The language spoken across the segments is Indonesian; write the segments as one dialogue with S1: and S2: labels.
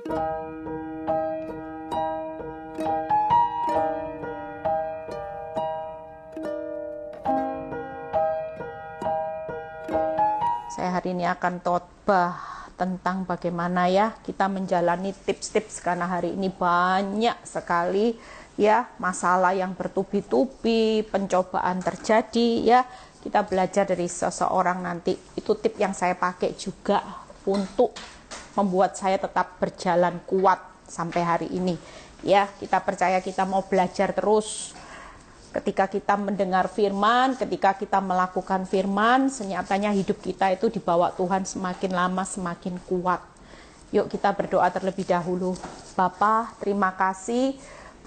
S1: Saya hari ini akan khotbah tentang bagaimana ya kita menjalani tips-tips, karena hari ini banyak sekali ya masalah yang bertubi-tubi, pencobaan terjadi ya. Kita belajar dari seseorang nanti, itu tip yang saya pakai juga untuk membuat saya tetap berjalan kuat sampai hari ini ya. Kita percaya kita mau belajar terus. Ketika kita mendengar firman, ketika kita melakukan firman, senyatanya hidup kita itu dibawa Tuhan semakin lama semakin kuat. Yuk kita berdoa terlebih dahulu. Bapa, terima kasih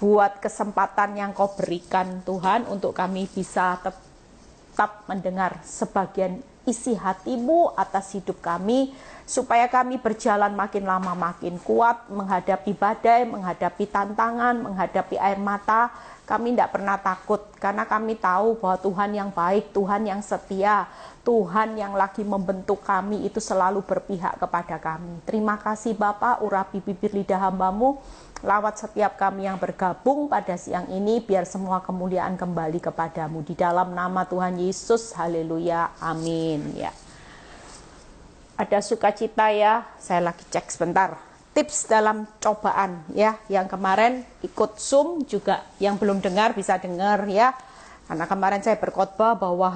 S1: buat kesempatan yang Kau berikan Tuhan untuk kami bisa tetap mendengar sebagian isi hati-Mu atas hidup kami, supaya kami berjalan makin lama makin kuat, menghadapi badai, menghadapi tantangan, menghadapi air mata. Kami tidak pernah takut, karena kami tahu bahwa Tuhan yang baik, Tuhan yang setia, Tuhan yang lagi membentuk kami itu selalu berpihak kepada kami. Terima kasih Bapa, urapi bibir lidah hamba-Mu, lawat setiap kami yang bergabung pada siang ini, biar semua kemuliaan kembali kepadamu. Di dalam nama Tuhan Yesus, haleluya, amin. Ya. Ada sukacita ya, saya lagi cek sebentar. Tips dalam cobaan ya, yang kemarin ikut Zoom juga, yang belum dengar bisa dengar ya. Karena kemarin saya berkhotbah bahwa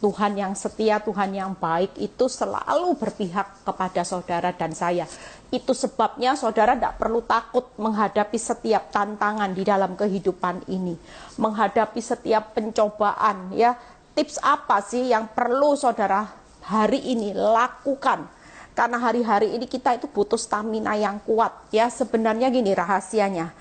S1: Tuhan yang setia, Tuhan yang baik itu selalu berpihak kepada saudara dan saya. Itu sebabnya saudara tidak perlu takut menghadapi setiap tantangan di dalam kehidupan ini, menghadapi setiap pencobaan ya. Tips apa sih yang perlu saudara hari ini lakukan? Karena hari-hari ini kita itu butuh stamina yang kuat ya. Sebenarnya gini rahasianya,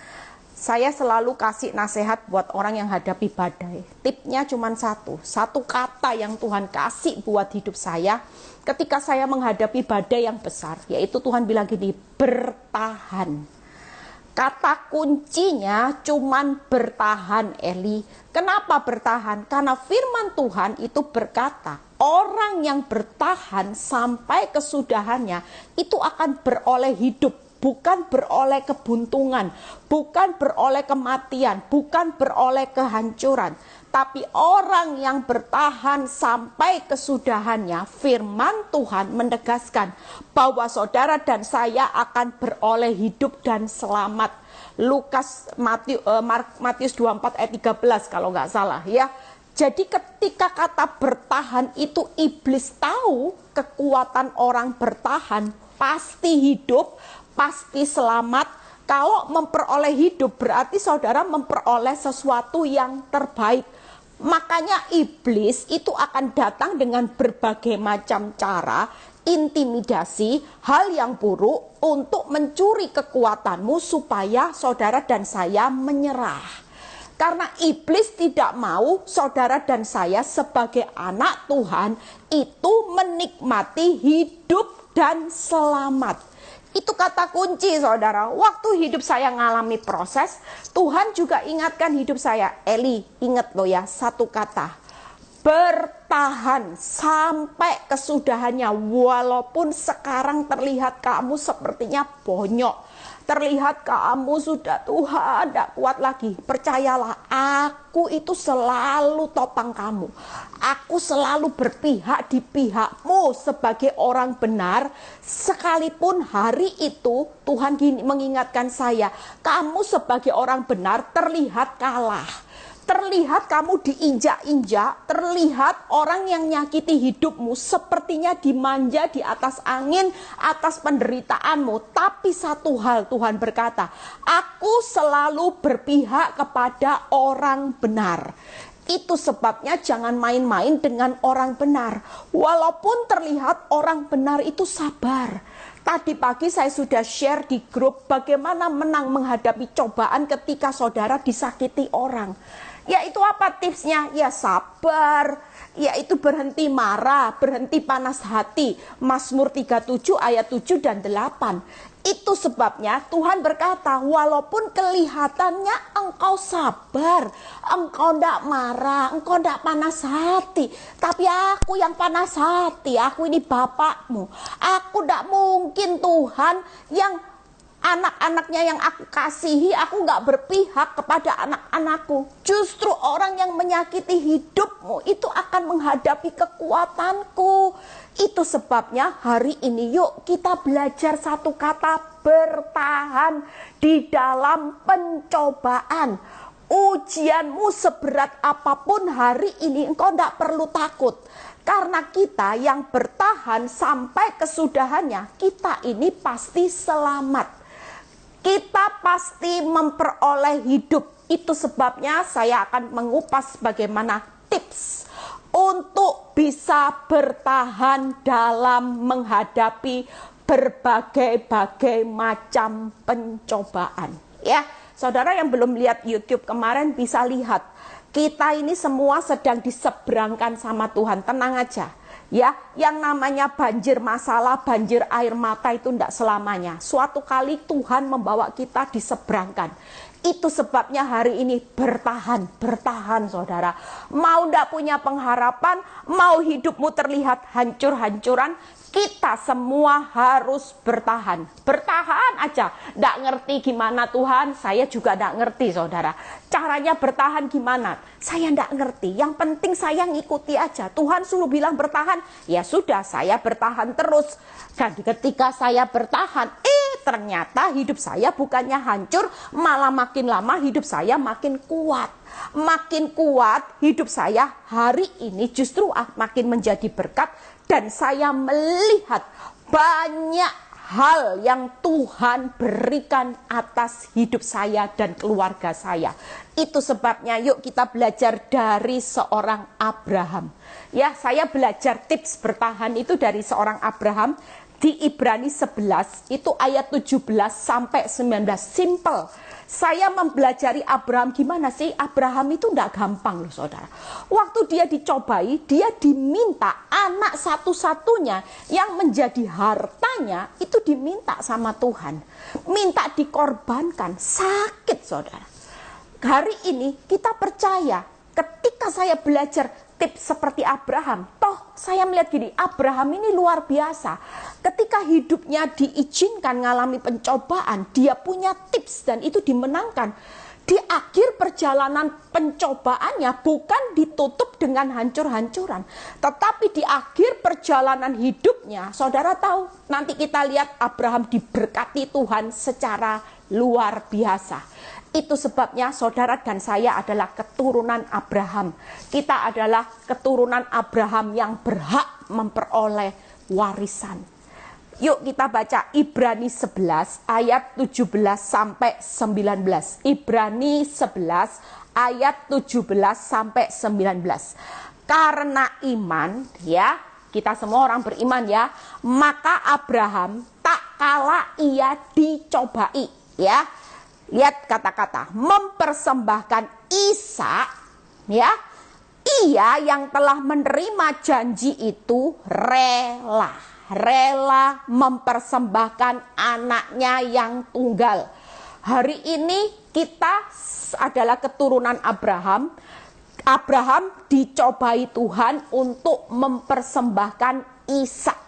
S1: saya selalu kasih nasihat buat orang yang hadapi badai. Tipnya cuma satu kata yang Tuhan kasih buat hidup saya ketika saya menghadapi badai yang besar, yaitu Tuhan bilang gini, bertahan. Kata kuncinya cuman bertahan, Eli. Kenapa bertahan? Karena firman Tuhan itu berkata, orang yang bertahan sampai kesudahannya itu akan beroleh hidup, bukan beroleh kebuntungan, bukan beroleh kematian, bukan beroleh kehancuran. Tapi orang yang bertahan sampai kesudahannya, firman Tuhan menegaskan bahwa saudara dan saya akan beroleh hidup dan selamat. Matius 24 ayat 13 kalau nggak salah ya. Jadi ketika kata bertahan itu, iblis tahu kekuatan orang bertahan, pasti hidup, pasti selamat. Kalau memperoleh hidup berarti saudara memperoleh sesuatu yang terbaik. Makanya iblis itu akan datang dengan berbagai macam cara, intimidasi, hal yang buruk untuk mencuri kekuatanmu supaya saudara dan saya menyerah. Karena iblis tidak mau saudara dan saya sebagai anak Tuhan itu menikmati hidup dan selamat. Itu kata kunci saudara. Waktu hidup saya ngalami proses, Tuhan juga ingatkan hidup saya. Eli, ingat loh ya, satu kata. Bertahan sampai kesudahannya. Walaupun sekarang terlihat kamu sepertinya bonyok. Terlihat kamu sudah Tuhan tidak kuat lagi. Percayalah, aku itu selalu topang kamu. Aku selalu berpihak di pihakmu sebagai orang benar. Sekalipun hari itu Tuhan mengingatkan saya, kamu sebagai orang benar terlihat kalah. Terlihat kamu diinjak-injak, terlihat orang yang nyakiti hidupmu sepertinya dimanja di atas angin, atas penderitaanmu. Tapi satu hal Tuhan berkata, aku selalu berpihak kepada orang benar. Itu sebabnya jangan main-main dengan orang benar. Walaupun terlihat orang benar itu sabar. Tadi pagi saya sudah share di grup bagaimana menang menghadapi cobaan ketika saudara disakiti orang. Yaitu apa tipsnya? Ya sabar, yaitu berhenti marah, berhenti panas hati. Mazmur 37 ayat 7 dan 8. Itu sebabnya Tuhan berkata, walaupun kelihatannya engkau sabar, engkau tidak marah, engkau tidak panas hati, tapi aku yang panas hati, aku ini Bapakmu. Aku tidak mungkin Tuhan yang Anak-anaknya yang aku kasihi, aku nggak berpihak kepada anak-anakku. Justru orang yang menyakiti hidupmu itu akan menghadapi kekuatanku. Itu sebabnya hari ini yuk kita belajar satu kata, bertahan di dalam pencobaan. Ujianmu seberat apapun hari ini engkau tidak perlu takut. Karena kita yang bertahan sampai kesudahannya, kita ini pasti selamat. Kita pasti memperoleh hidup. Itu sebabnya saya akan mengupas bagaimana tips untuk bisa bertahan dalam menghadapi berbagai-bagai macam pencobaan. Ya, saudara yang belum lihat YouTube kemarin bisa lihat. Kita ini semua sedang diseberangkan sama Tuhan. Tenang aja. Ya, yang namanya banjir masalah, banjir air mata itu tidak selamanya. Suatu kali Tuhan membawa kita diseberangkan. Itu sebabnya hari ini bertahan saudara. Mau tidak punya pengharapan, mau hidupmu terlihat hancur-hancuran, kita semua harus bertahan. Bertahan aja. Tidak ngerti gimana Tuhan, saya juga tidak ngerti saudara. Caranya bertahan gimana? Saya tidak ngerti. Yang penting saya ngikuti aja. Tuhan suruh bilang bertahan, ya sudah saya bertahan terus. Dan ketika saya bertahan, ternyata hidup saya bukannya hancur, malah makin lama hidup saya makin kuat. Makin kuat hidup saya hari ini justru makin menjadi berkat. Dan saya melihat banyak hal yang Tuhan berikan atas hidup saya dan keluarga saya. Itu sebabnya yuk kita belajar dari seorang Abraham. Ya, saya belajar tips bertahan itu dari seorang Abraham. Di Ibrani 11 itu ayat 17 sampai 19. Simple. Saya mempelajari Abraham, gimana sih? Abraham itu tidak gampang loh saudara. Waktu dia dicobai, dia diminta anak satu-satunya yang menjadi hartanya itu diminta sama Tuhan. Minta dikorbankan, sakit saudara. Hari ini kita percaya ketika saya belajar tips seperti Abraham, toh saya melihat gini, Abraham ini luar biasa. Ketika hidupnya diizinkan mengalami pencobaan, dia punya tips dan itu dimenangkan. Di akhir perjalanan pencobaannya bukan ditutup dengan hancur-hancuran, tetapi di akhir perjalanan hidupnya, saudara tahu, nanti kita lihat Abraham diberkati Tuhan secara luar biasa. Itu sebabnya saudara dan saya adalah keturunan Abraham. Kita adalah keturunan Abraham yang berhak memperoleh warisan. Yuk kita baca Ibrani 11 ayat 17 sampai 19. Ibrani 11 ayat 17 sampai 19. Karena iman, ya, kita semua orang beriman ya, maka Abraham tak kala ia dicobai, ya. Lihat kata-kata, mempersembahkan Ishak, ya. Ia yang telah menerima janji itu rela mempersembahkan anaknya yang tunggal. Hari ini kita adalah keturunan Abraham. Abraham dicobai Tuhan untuk mempersembahkan Ishak.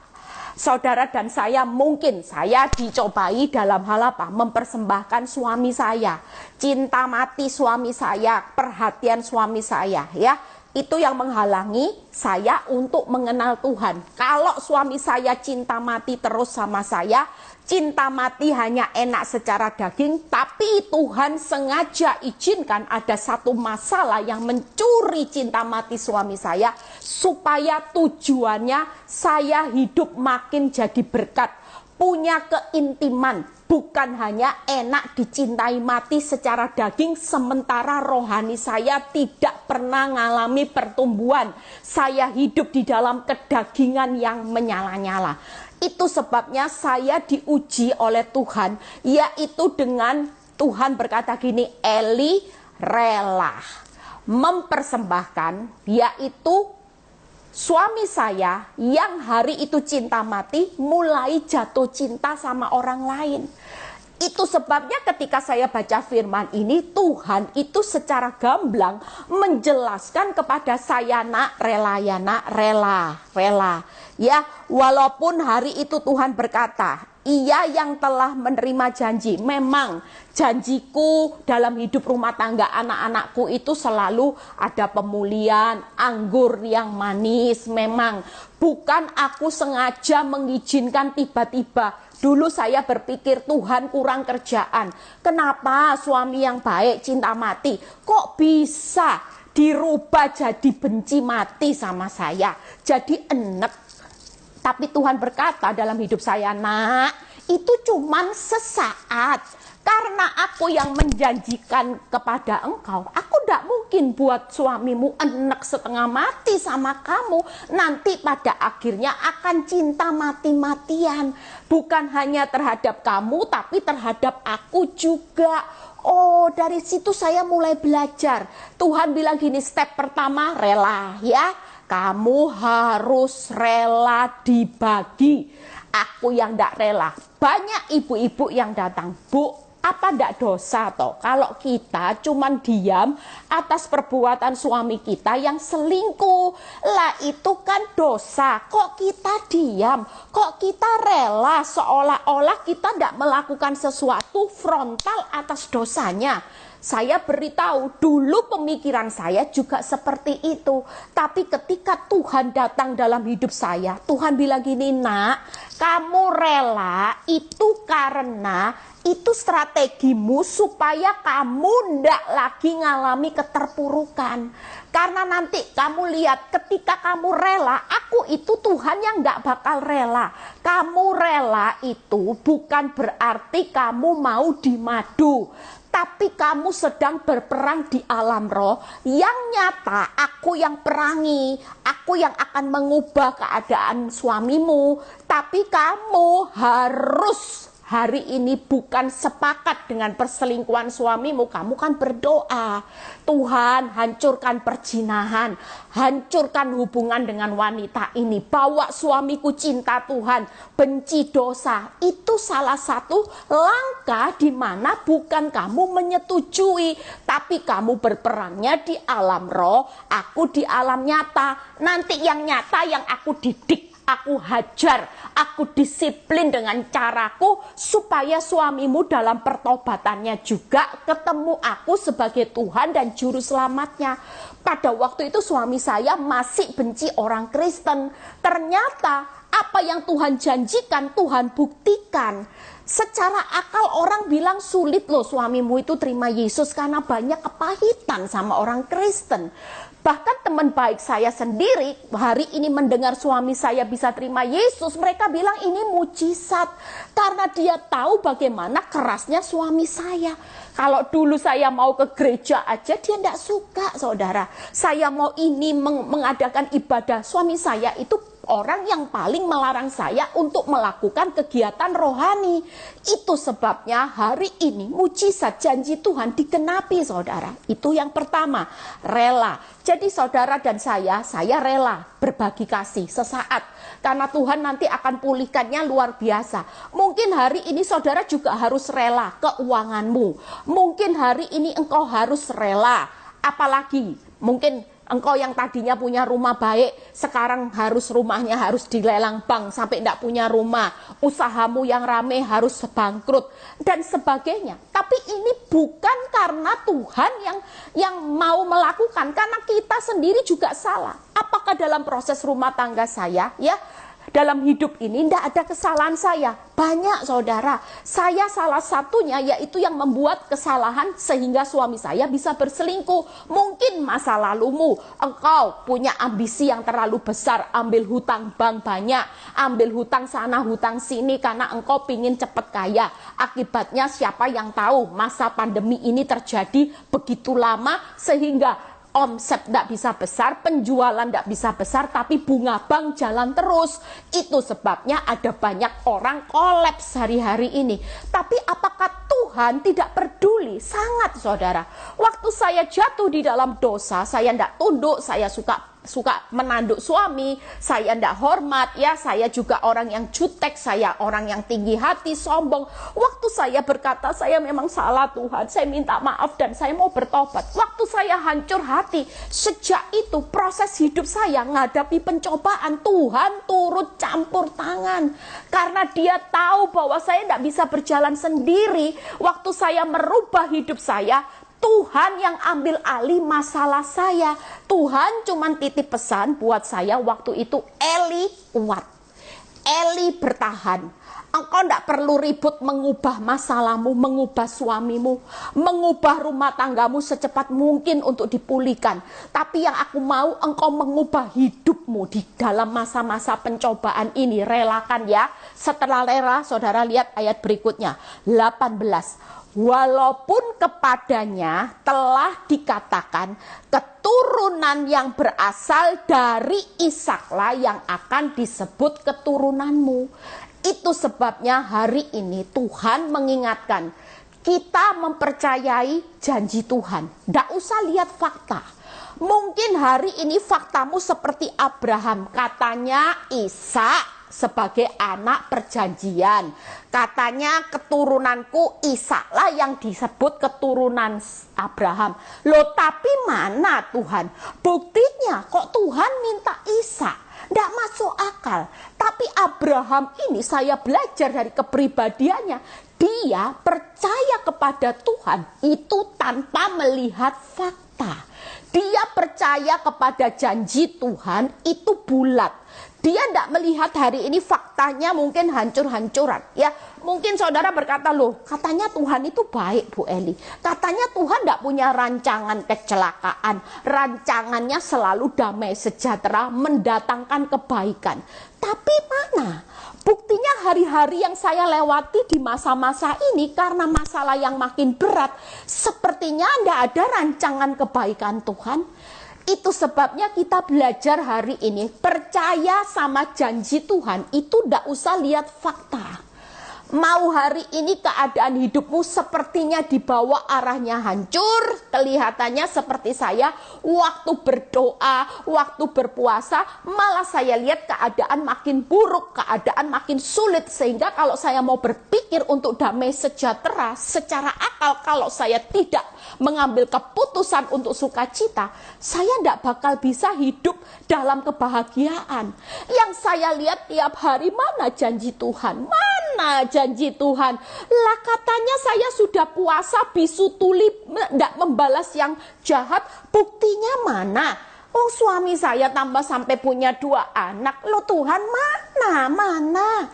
S1: Saudara dan saya mungkin saya dicobai dalam hal apa? Mempersembahkan suami saya, cinta mati suami saya, perhatian suami saya, ya. Itu yang menghalangi saya untuk mengenal Tuhan. Kalau suami saya cinta mati terus sama saya, cinta mati hanya enak secara daging, tapi Tuhan sengaja izinkan ada satu masalah yang mencuri cinta mati suami saya, supaya tujuannya saya hidup makin jadi berkat, punya keintiman, bukan hanya enak dicintai mati secara daging, sementara rohani saya tidak pernah mengalami pertumbuhan. Saya hidup di dalam kedagingan yang menyala-nyala. Itu sebabnya saya diuji oleh Tuhan, yaitu dengan Tuhan berkata gini, Eli rela mempersembahkan, yaitu suami saya yang hari itu cinta mati mulai jatuh cinta sama orang lain. Itu sebabnya ketika saya baca firman ini, Tuhan itu secara gamblang menjelaskan kepada saya, nak, rela ya nak, rela. Ya, walaupun hari itu Tuhan berkata, Ia yang telah menerima janji. Memang janjiku dalam hidup rumah tangga anak-anakku itu selalu ada pemulihan, anggur yang manis. Memang bukan aku sengaja mengizinkan tiba-tiba. Dulu saya berpikir Tuhan kurang kerjaan. Kenapa suami yang baik cinta mati kok bisa dirubah jadi benci mati sama saya, jadi enek. Tapi Tuhan berkata dalam hidup saya, nak, itu cuman sesaat. Karena aku yang menjanjikan kepada engkau, aku tidak mungkin buat suamimu enek setengah mati sama kamu. Nanti pada akhirnya akan cinta mati-matian. Bukan hanya terhadap kamu, tapi terhadap aku juga. Oh, dari situ saya mulai belajar. Tuhan bilang gini, step pertama rela ya. Kamu harus rela dibagi. Aku yang tidak rela. Banyak ibu-ibu yang datang, Bu, apa tidak dosa toh kalau kita cuman diam atas perbuatan suami kita yang selingkuh? Lah itu kan dosa. Kok kita diam? Kok kita rela seolah-olah kita tidak melakukan sesuatu frontal atas dosanya? Saya beritahu, dulu pemikiran saya juga seperti itu. Tapi ketika Tuhan datang dalam hidup saya, Tuhan bilang gini, nak, kamu rela itu karena itu strategimu supaya kamu ndak lagi ngalami keterpurukan. Karena nanti kamu lihat ketika kamu rela, aku itu Tuhan yang nggak bakal rela. Kamu rela itu bukan berarti kamu mau dimadu. Tapi kamu sedang berperang di alam roh yang nyata. Aku yang perangi, aku yang akan mengubah keadaan suamimu. Tapi kamu harus hari ini bukan sepakat dengan perselingkuhan suamimu. Kamu kan berdoa, Tuhan hancurkan perzinahan, hancurkan hubungan dengan wanita ini, bawa suamiku cinta Tuhan, benci dosa. Itu salah satu langkah di mana bukan kamu menyetujui, tapi kamu berperangnya di alam roh, aku di alam nyata. Nanti yang nyata yang aku didik, aku hajar, aku disiplin dengan caraku supaya suamimu dalam pertobatannya juga ketemu aku sebagai Tuhan dan juru selamatnya. Pada waktu itu suami saya masih benci orang Kristen. Ternyata apa yang Tuhan janjikan, Tuhan buktikan. Secara akal orang bilang sulit loh suamimu itu terima Yesus karena banyak kepahitan sama orang Kristen. Bahkan teman baik saya sendiri hari ini mendengar suami saya bisa terima Yesus, mereka bilang ini mujizat. Karena dia tahu bagaimana kerasnya suami saya. Kalau dulu saya mau ke gereja aja dia tidak suka, saudara. Saya mau ini mengadakan ibadah, suami saya itu orang yang paling melarang saya untuk melakukan kegiatan rohani. Itu sebabnya hari ini mujizat janji Tuhan digenapi, saudara. Itu yang pertama, rela. Jadi saudara dan saya rela berbagi kasih sesaat. Karena Tuhan nanti akan pulihkannya luar biasa. Mungkin hari ini saudara juga harus rela keuanganmu. Mungkin hari ini engkau harus rela. Apalagi mungkin engkau yang tadinya punya rumah baik, sekarang harus rumahnya harus dilelang bank sampai tidak punya rumah. Usahamu yang rame harus bangkrut dan sebagainya. Tapi ini bukan karena Tuhan yang mau melakukan, karena kita sendiri juga salah. Apakah dalam proses rumah tangga saya, ya, dalam hidup ini tidak ada kesalahan saya? Banyak, saudara. Saya salah satunya yaitu yang membuat kesalahan sehingga suami saya bisa berselingkuh. Mungkin masa lalumu engkau punya ambisi yang terlalu besar, ambil hutang bank banyak, ambil hutang sana hutang sini karena engkau pingin cepat kaya. Akibatnya siapa yang tahu masa pandemi ini terjadi begitu lama sehingga omset tidak bisa besar, penjualan tidak bisa besar, tapi bunga bank jalan terus. Itu sebabnya ada banyak orang kolaps hari-hari ini. Tapi apakah Tuhan tidak peduli? Sangat, saudara. Waktu saya jatuh di dalam dosa, saya tidak tunduk, saya suka suka menanduk suami, saya tidak hormat, ya, saya juga orang yang jutek, saya orang yang tinggi hati, sombong. Waktu saya berkata, saya memang salah Tuhan, saya minta maaf dan saya mau bertobat. Waktu saya hancur hati, sejak itu proses hidup saya menghadapi pencobaan, Tuhan turut campur tangan. Karena dia tahu bahwa saya tidak bisa berjalan sendiri. Waktu saya merubah hidup saya, Tuhan yang ambil alih masalah saya. Tuhan cuma titip pesan buat saya waktu itu, Eli kuat, Eli bertahan. Engkau tidak perlu ribut mengubah masalahmu, mengubah suamimu, mengubah rumah tanggamu secepat mungkin untuk dipulihkan. Tapi yang aku mau, engkau mengubah hidupmu di dalam masa-masa pencobaan ini. Relakan ya. Setelah rela, saudara lihat ayat berikutnya, 18. Walaupun kepadanya telah dikatakan keturunan yang berasal dari Ishaklah yang akan disebut keturunanmu. Itu sebabnya hari ini Tuhan mengingatkan kita mempercayai janji Tuhan. Tidak usah lihat fakta. Mungkin hari ini faktamu seperti Abraham. Katanya Ishak sebagai anak perjanjian. Katanya keturunanku Ishaklah yang disebut keturunan Abraham. Loh, tapi mana Tuhan? Buktinya kok Tuhan minta Ishak? Tidak masuk akal. Tapi Abraham ini saya belajar dari kepribadiannya. Dia percaya kepada Tuhan itu tanpa melihat fakta. Dia percaya kepada janji Tuhan itu bulat. Dia tidak melihat hari ini faktanya mungkin hancur-hancuran. Ya, mungkin saudara berkata, loh, katanya Tuhan itu baik, Bu Eli. Katanya Tuhan tidak punya rancangan kecelakaan. Rancangannya selalu damai sejahtera, mendatangkan kebaikan. Tapi mana? Buktinya hari-hari yang saya lewati di masa-masa ini karena masalah yang makin berat, sepertinya tidak ada rancangan kebaikan Tuhan. Itu sebabnya kita belajar hari ini, percaya sama janji Tuhan, itu tidak usah lihat fakta. Mau hari ini keadaan hidupmu sepertinya dibawa arahnya hancur, kelihatannya seperti saya, waktu berdoa, waktu berpuasa, malah saya lihat keadaan makin buruk, keadaan makin sulit, sehingga kalau saya mau berpikir untuk damai sejahtera, secara akal kalau saya tidak mengambil keputusan untuk sukacita, saya tidak bakal bisa hidup dalam kebahagiaan. Yang saya lihat tiap hari, mana janji Tuhan? Mana janji Tuhan? Lah, katanya saya sudah puasa, bisu tuli, tidak membalas yang jahat. Buktinya mana? Oh, suami saya tambah sampai punya 2 anak. Loh Tuhan, mana?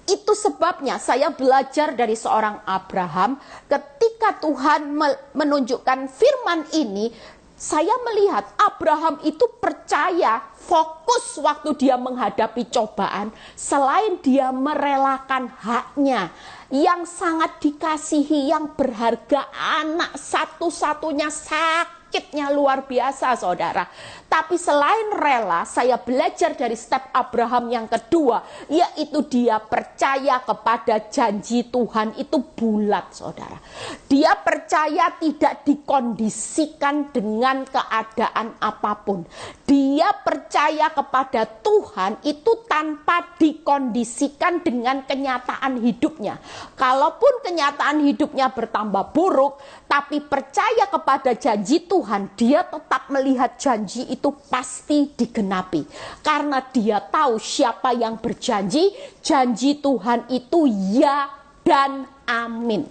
S1: Itu sebabnya saya belajar dari seorang Abraham. Ketika Tuhan menunjukkan firman ini, saya melihat Abraham itu percaya, fokus waktu dia menghadapi cobaan. Selain dia merelakan haknya yang sangat dikasihi, yang berharga, anak satu-satunya, sakitnya luar biasa saudara. Tapi selain rela, saya belajar dari step Abraham yang kedua, yaitu dia percaya kepada janji Tuhan itu bulat saudara. Dia percaya tidak dikondisikan dengan keadaan apapun. Dia percaya kepada Tuhan itu tanpa dikondisikan dengan kenyataan hidupnya. Kalaupun kenyataan hidupnya bertambah buruk, tapi percaya kepada janji Tuhan, dia tetap melihat janji itu pasti digenapi. Karena dia tahu siapa yang berjanji, janji Tuhan itu ya dan amin.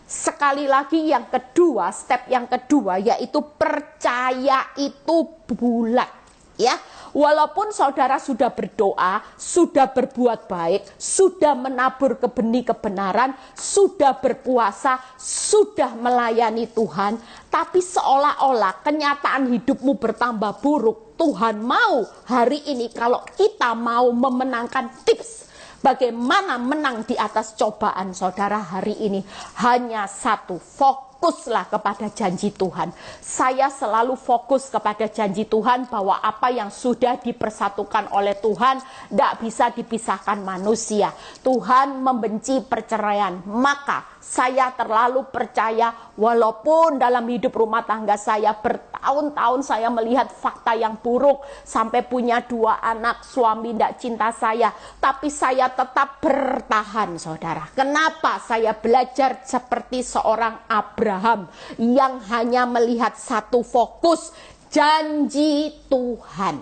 S1: Sekali lagi yang kedua, step yang kedua, yaitu percaya itu bulat. Ya, walaupun saudara sudah berdoa, sudah berbuat baik, sudah menabur benih kebenaran, sudah berpuasa, sudah melayani Tuhan, tapi seolah-olah kenyataan hidupmu bertambah buruk. Tuhan mau hari ini kalau kita mau memenangkan tips bagaimana menang di atas cobaan saudara hari ini, hanya satu, fokuslah kepada janji Tuhan. Saya selalu fokus kepada janji Tuhan bahwa apa yang sudah dipersatukan oleh Tuhan tidak bisa dipisahkan manusia. Tuhan membenci perceraian, maka saya terlalu percaya walaupun dalam hidup rumah tangga saya bertahun-tahun saya melihat fakta yang buruk, sampai punya 2 anak, suami tidak cinta saya, tapi saya tetap bertahan, saudara. Kenapa? Saya belajar seperti seorang Abraham yang hanya melihat satu fokus, janji Tuhan.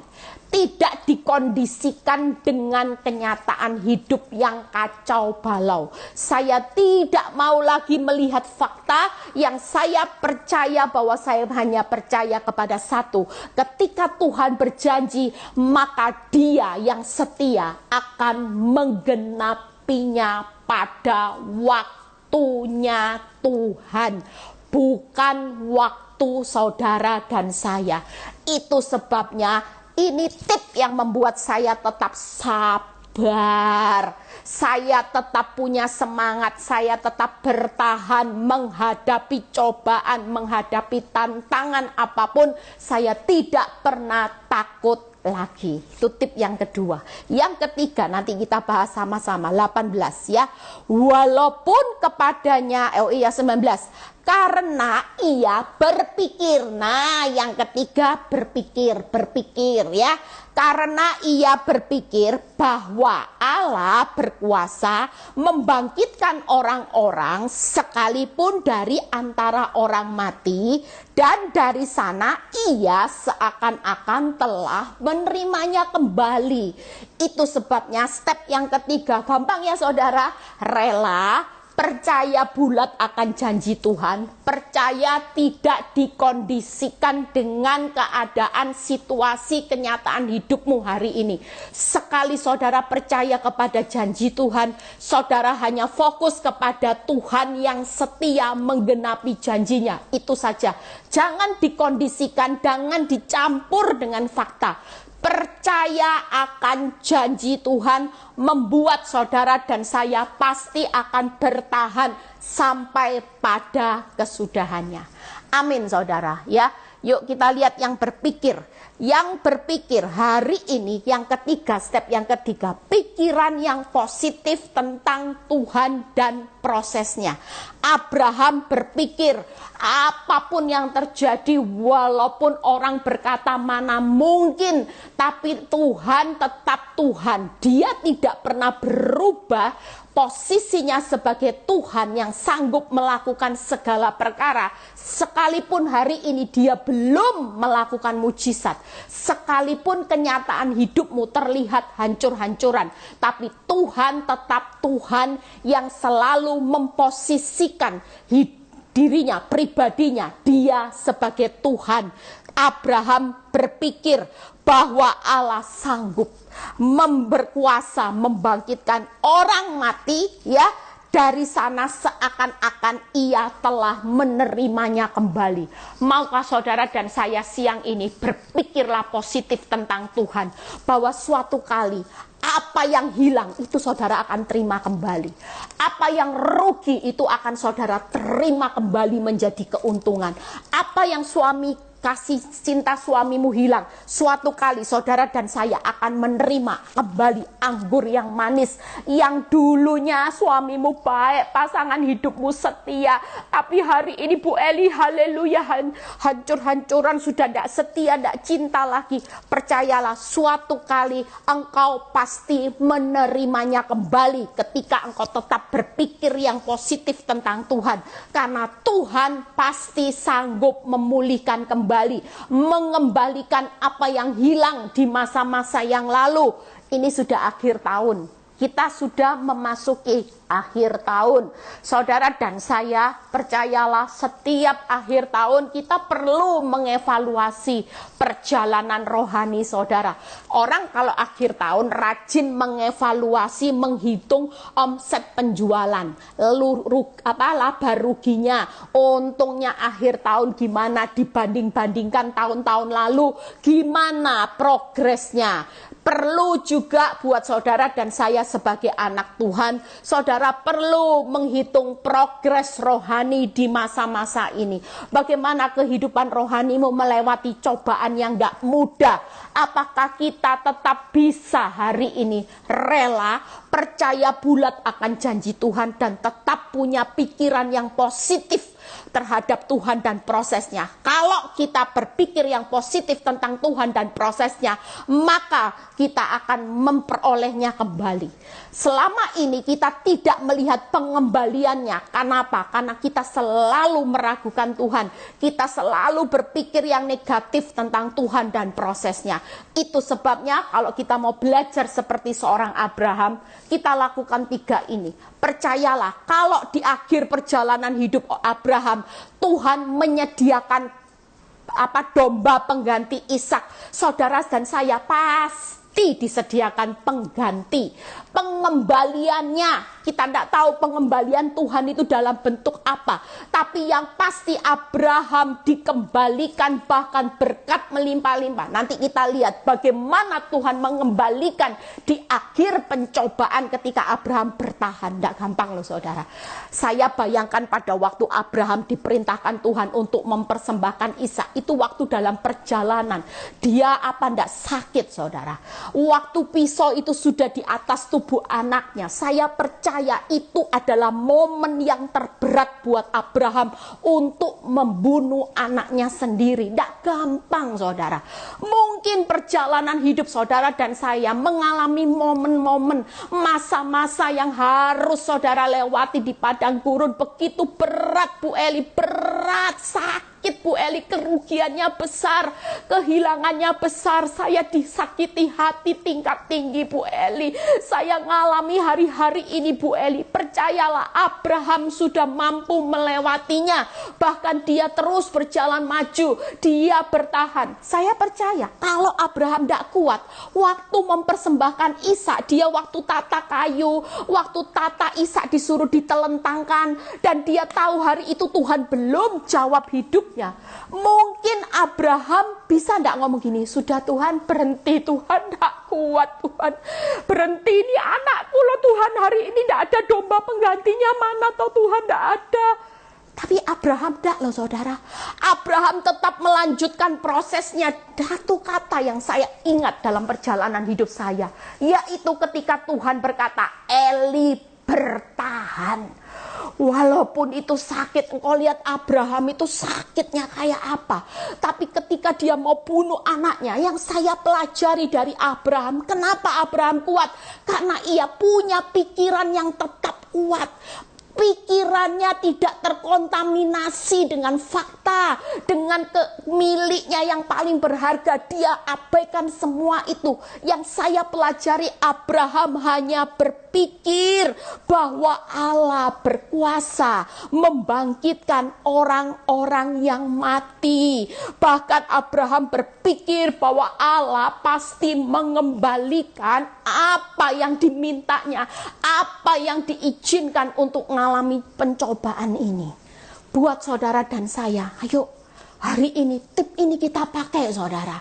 S1: Tidak dikondisikan dengan kenyataan hidup yang kacau balau. Saya tidak mau lagi melihat fakta yang saya percaya bahwa saya hanya percaya kepada satu. Ketika Tuhan berjanji, maka Dia yang setia akan menggenapinya pada waktunya Tuhan. Bukan waktu saudara dan saya. Itu sebabnya ini tip yang membuat saya tetap sabar. Saya tetap punya semangat, saya tetap bertahan menghadapi cobaan, menghadapi tantangan apapun. Saya tidak pernah takut lagi. Itu tip yang kedua. Yang ketiga nanti kita bahas sama-sama, 18 ya. Walaupun kepadanya 19, karena ia berpikir. Nah, yang ketiga berpikir ya. Karena ia berpikir bahwa Allah berkuasa membangkitkan orang-orang sekalipun dari antara orang mati, dan dari sana ia seakan-akan telah menerimanya kembali. Itu sebabnya step yang ketiga, gampang ya saudara, rela, percaya bulat akan janji Tuhan, percaya tidak dikondisikan dengan keadaan, situasi, kenyataan hidupmu hari ini. Sekali saudara percaya kepada janji Tuhan, saudara hanya fokus kepada Tuhan yang setia menggenapi janjinya. Itu saja. Jangan dikondisikan, jangan dicampur dengan fakta. Percaya akan janji Tuhan membuat saudara dan saya pasti akan bertahan sampai pada kesudahannya. Amin saudara ya. Yuk kita lihat yang berpikir. Yang berpikir hari ini, yang ketiga, step yang ketiga, pikiran yang positif tentang Tuhan dan prosesnya. Abraham berpikir apapun yang terjadi, walaupun orang berkata mana mungkin, tapi Tuhan tetap Tuhan. Dia tidak pernah berubah posisinya sebagai Tuhan yang sanggup melakukan segala perkara. Sekalipun hari ini dia belum melakukan mujizat, sekalipun kenyataan hidupmu terlihat hancur-hancuran, tapi Tuhan tetap Tuhan yang selalu memposisikan dirinya, pribadinya, dia sebagai Tuhan. Abraham berpikir bahwa Allah sanggup berkuasa membangkitkan orang mati ya. Dari sana seakan-akan ia telah menerimanya kembali. Maukah saudara dan saya siang ini berpikirlah positif tentang Tuhan, bahwa suatu kali apa yang hilang itu saudara akan terima kembali. Apa yang rugi itu akan saudara terima kembali menjadi keuntungan. Apa yang kasih cinta suamimu hilang, suatu kali saudara dan saya akan menerima kembali anggur yang manis. Yang dulunya suamimu baik, pasangan hidupmu setia, tapi hari ini Bu Eli, haleluya, hancur-hancuran, sudah tidak setia, tidak cinta lagi. Percayalah, suatu kali engkau pasti menerimanya kembali ketika engkau tetap berpikir yang positif tentang Tuhan. Karena Tuhan pasti sanggup memulihkan kembali, mengembalikan apa yang hilang di masa-masa yang lalu. Ini sudah akhir tahun. Kita sudah memasuki akhir tahun. Saudara dan saya, percayalah, setiap akhir tahun kita perlu mengevaluasi perjalanan rohani saudara. Orang kalau akhir tahun rajin mengevaluasi, menghitung omset penjualan, laba ruginya, untungnya akhir tahun gimana dibanding-bandingkan tahun-tahun lalu, gimana progresnya. Perlu juga buat saudara dan saya sebagai anak Tuhan, saudara perlu menghitung progres rohani di masa-masa ini. Bagaimana kehidupan rohanimu melewati cobaan yang gak mudah. Apakah kita tetap bisa hari ini rela, percaya bulat akan janji Tuhan, dan tetap punya pikiran yang positif terhadap Tuhan dan prosesnya. Kalau kita berpikir yang positif tentang Tuhan dan prosesnya, maka kita akan memperolehnya kembali. Selama ini kita tidak melihat pengembaliannya. Kenapa? Karena kita selalu meragukan Tuhan. Kita selalu berpikir yang negatif tentang Tuhan dan prosesnya. Itu sebabnya kalau kita mau belajar seperti seorang Abraham, kita lakukan 3 ini. Percayalah, kalau di akhir perjalanan hidup Abraham, Tuhan menyediakan domba pengganti Ishak. Saudara dan saya pasti disediakan pengganti. Pengembaliannya, kita tidak tahu pengembalian Tuhan itu dalam bentuk apa. Tapi yang pasti Abraham dikembalikan bahkan berkat melimpah-limpah. Nanti kita lihat bagaimana Tuhan mengembalikan di akhir pencobaan ketika Abraham bertahan. Tidak gampang loh saudara. Saya bayangkan pada waktu Abraham diperintahkan Tuhan untuk mempersembahkan Ishak. Itu waktu dalam perjalanan. Dia tidak sakit saudara. Waktu pisau itu sudah di atas tubuh anaknya. Saya percaya itu adalah momen yang terberat buat Abraham untuk membunuh anaknya sendiri. Tidak gampang saudara. Mungkin perjalanan hidup saudara dan saya mengalami momen-momen, masa-masa yang harus saudara lewati di padang gurun. Begitu berat Bu Eli, berat, sakit Bu Eli, kerugiannya besar, kehilangannya besar. Saya disakiti hati tingkat tinggi Bu Eli. Saya ngalami hari-hari ini Bu Eli. Percayalah, Abraham sudah mampu melewatinya. Bahkan dia terus berjalan maju. Dia bertahan. Saya percaya kalau Abraham tidak kuat, waktu mempersembahkan Ishak, dia waktu tata kayu, waktu tata Ishak disuruh ditelentangkan, dan dia tahu hari itu Tuhan belum jawab hidupnya. Mungkin Abraham bisa tidak ngomong gini, sudah Tuhan, berhenti Tuhan, tidak kuat Tuhan, berhenti, ini anakku loh Tuhan, hari ini tidak ada domba penggantinya, mana tahu Tuhan tidak ada. Tapi Abraham tidak loh saudara. Abraham tetap melanjutkan prosesnya. Satu kata yang saya ingat dalam perjalanan hidup saya, yaitu ketika Tuhan berkata, Eli bertahan. Walaupun itu sakit, engkau lihat Abraham itu sakitnya kayak apa. Tapi ketika dia mau bunuh anaknya, yang saya pelajari dari Abraham, kenapa Abraham kuat? Karena ia punya pikiran yang tetap kuat. Pikirannya tidak terkontaminasi dengan fakta, dengan miliknya yang paling berharga. Dia abaikan semua itu. Yang saya pelajari, Abraham hanya berpikir bahwa Allah berkuasa membangkitkan orang-orang yang mati. Bahkan Abraham berpikir bahwa Allah pasti mengembalikan apa yang dimintanya, apa yang diizinkan untuk mengalami pencobaan ini. Buat saudara dan saya, ayo hari ini tip ini kita pakai saudara.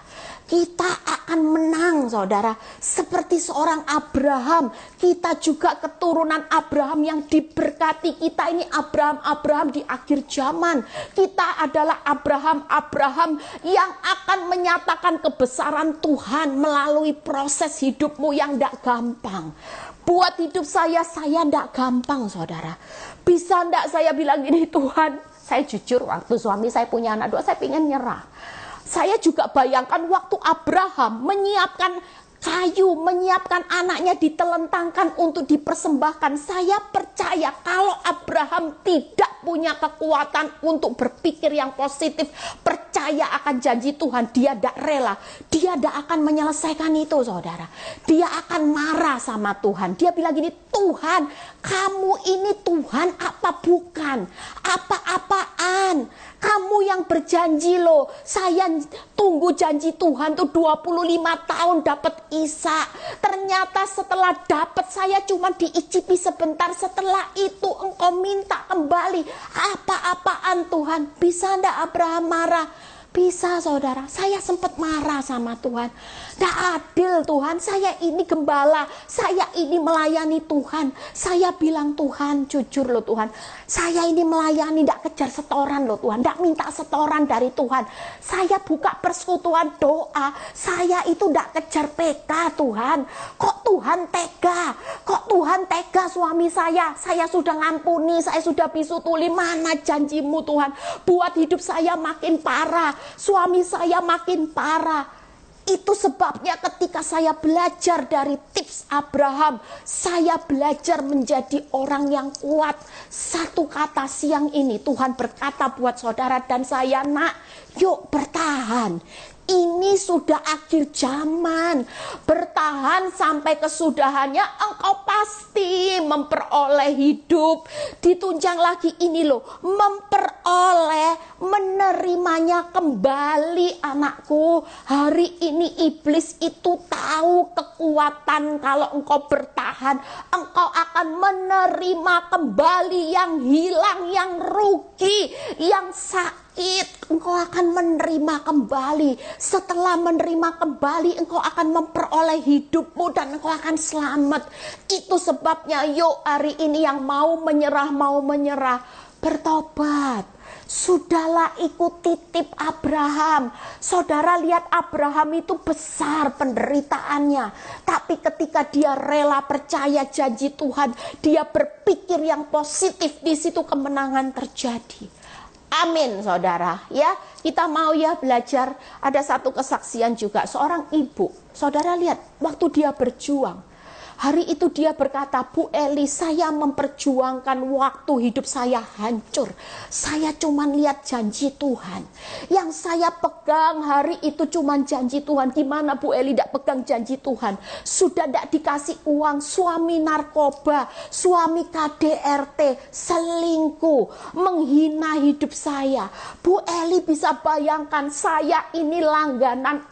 S1: Kita akan menang saudara. Seperti seorang Abraham. Kita juga keturunan Abraham yang diberkati. Kita ini Abraham di akhir zaman. Kita adalah Abraham yang akan menyatakan kebesaran Tuhan melalui proses hidupmu yang tidak gampang. Buat hidup saya tidak gampang saudara. Bisa tidak saya bilang gini, Tuhan, saya jujur waktu suami saya punya anak 2, saya pengen nyerah. Saya juga bayangkan waktu Abraham menyiapkan kayu, menyiapkan anaknya ditelentangkan untuk dipersembahkan. Saya percaya kalau Abraham tidak punya kekuatan untuk berpikir yang positif, percaya akan janji Tuhan, dia tidak rela, dia tidak akan menyelesaikan itu saudara. Dia akan marah sama Tuhan. Dia bilang gini, Tuhan, kamu ini Tuhan apa bukan? Apa-apaan? Kamu yang berjanji loh. Saya tunggu janji Tuhan tuh 25 tahun dapat Ishak. Ternyata setelah dapat saya cuma diicipi sebentar. Setelah itu engkau minta kembali. Apa-apaan Tuhan? Bisa ndak Abraham marah? Bisa saudara. Saya sempat marah sama Tuhan. Tidak adil Tuhan, saya ini gembala, saya ini melayani Tuhan. Saya bilang Tuhan, jujur loh Tuhan, saya ini melayani, tidak kejar setoran loh Tuhan, tidak minta setoran dari Tuhan. Saya buka persekutuan doa, saya itu tidak kejar PK Tuhan. Kok Tuhan tega? Kok Tuhan tega suami saya sudah ngampuni, saya sudah bisu tuli, mana janjimu Tuhan? Buat hidup saya makin parah, suami saya makin parah. Itu sebabnya ketika saya belajar dari tips Abraham, saya belajar menjadi orang yang kuat. Satu kata siang ini Tuhan berkata buat saudara dan saya, nak, yuk bertahan. Ini sudah akhir zaman. Bertahan sampai kesudahannya, engkau pasti memperoleh hidup. Ditunjang lagi ini loh, memperoleh, menerimanya kembali anakku. Hari ini iblis itu tahu kekuatan kalau engkau bertahan. Engkau akan menerima kembali yang hilang, yang rugi, yang sakit. Engkau akan menerima kembali. Setelah menerima kembali, engkau akan memperoleh hidupmu dan engkau akan selamat. Itu sebabnya yuk hari ini yang mau menyerah, bertobat. Sudahlah ikuti tip Abraham. Saudara lihat Abraham itu besar penderitaannya. Tapi ketika dia rela percaya janji Tuhan, dia berpikir yang positif, di situ kemenangan terjadi. Amin saudara ya. Kita mau ya belajar. Ada satu kesaksian juga, seorang ibu. Saudara lihat waktu dia berjuang, hari itu dia berkata, Bu Eli, saya memperjuangkan waktu hidup saya hancur. Saya cuma lihat janji Tuhan. Yang saya pegang hari itu cuma janji Tuhan. Gimana Bu Eli tidak pegang janji Tuhan? Sudah tidak dikasih uang, suami narkoba, suami KDRT, selingkuh, menghina hidup saya. Bu Eli bisa bayangkan, saya ini langganan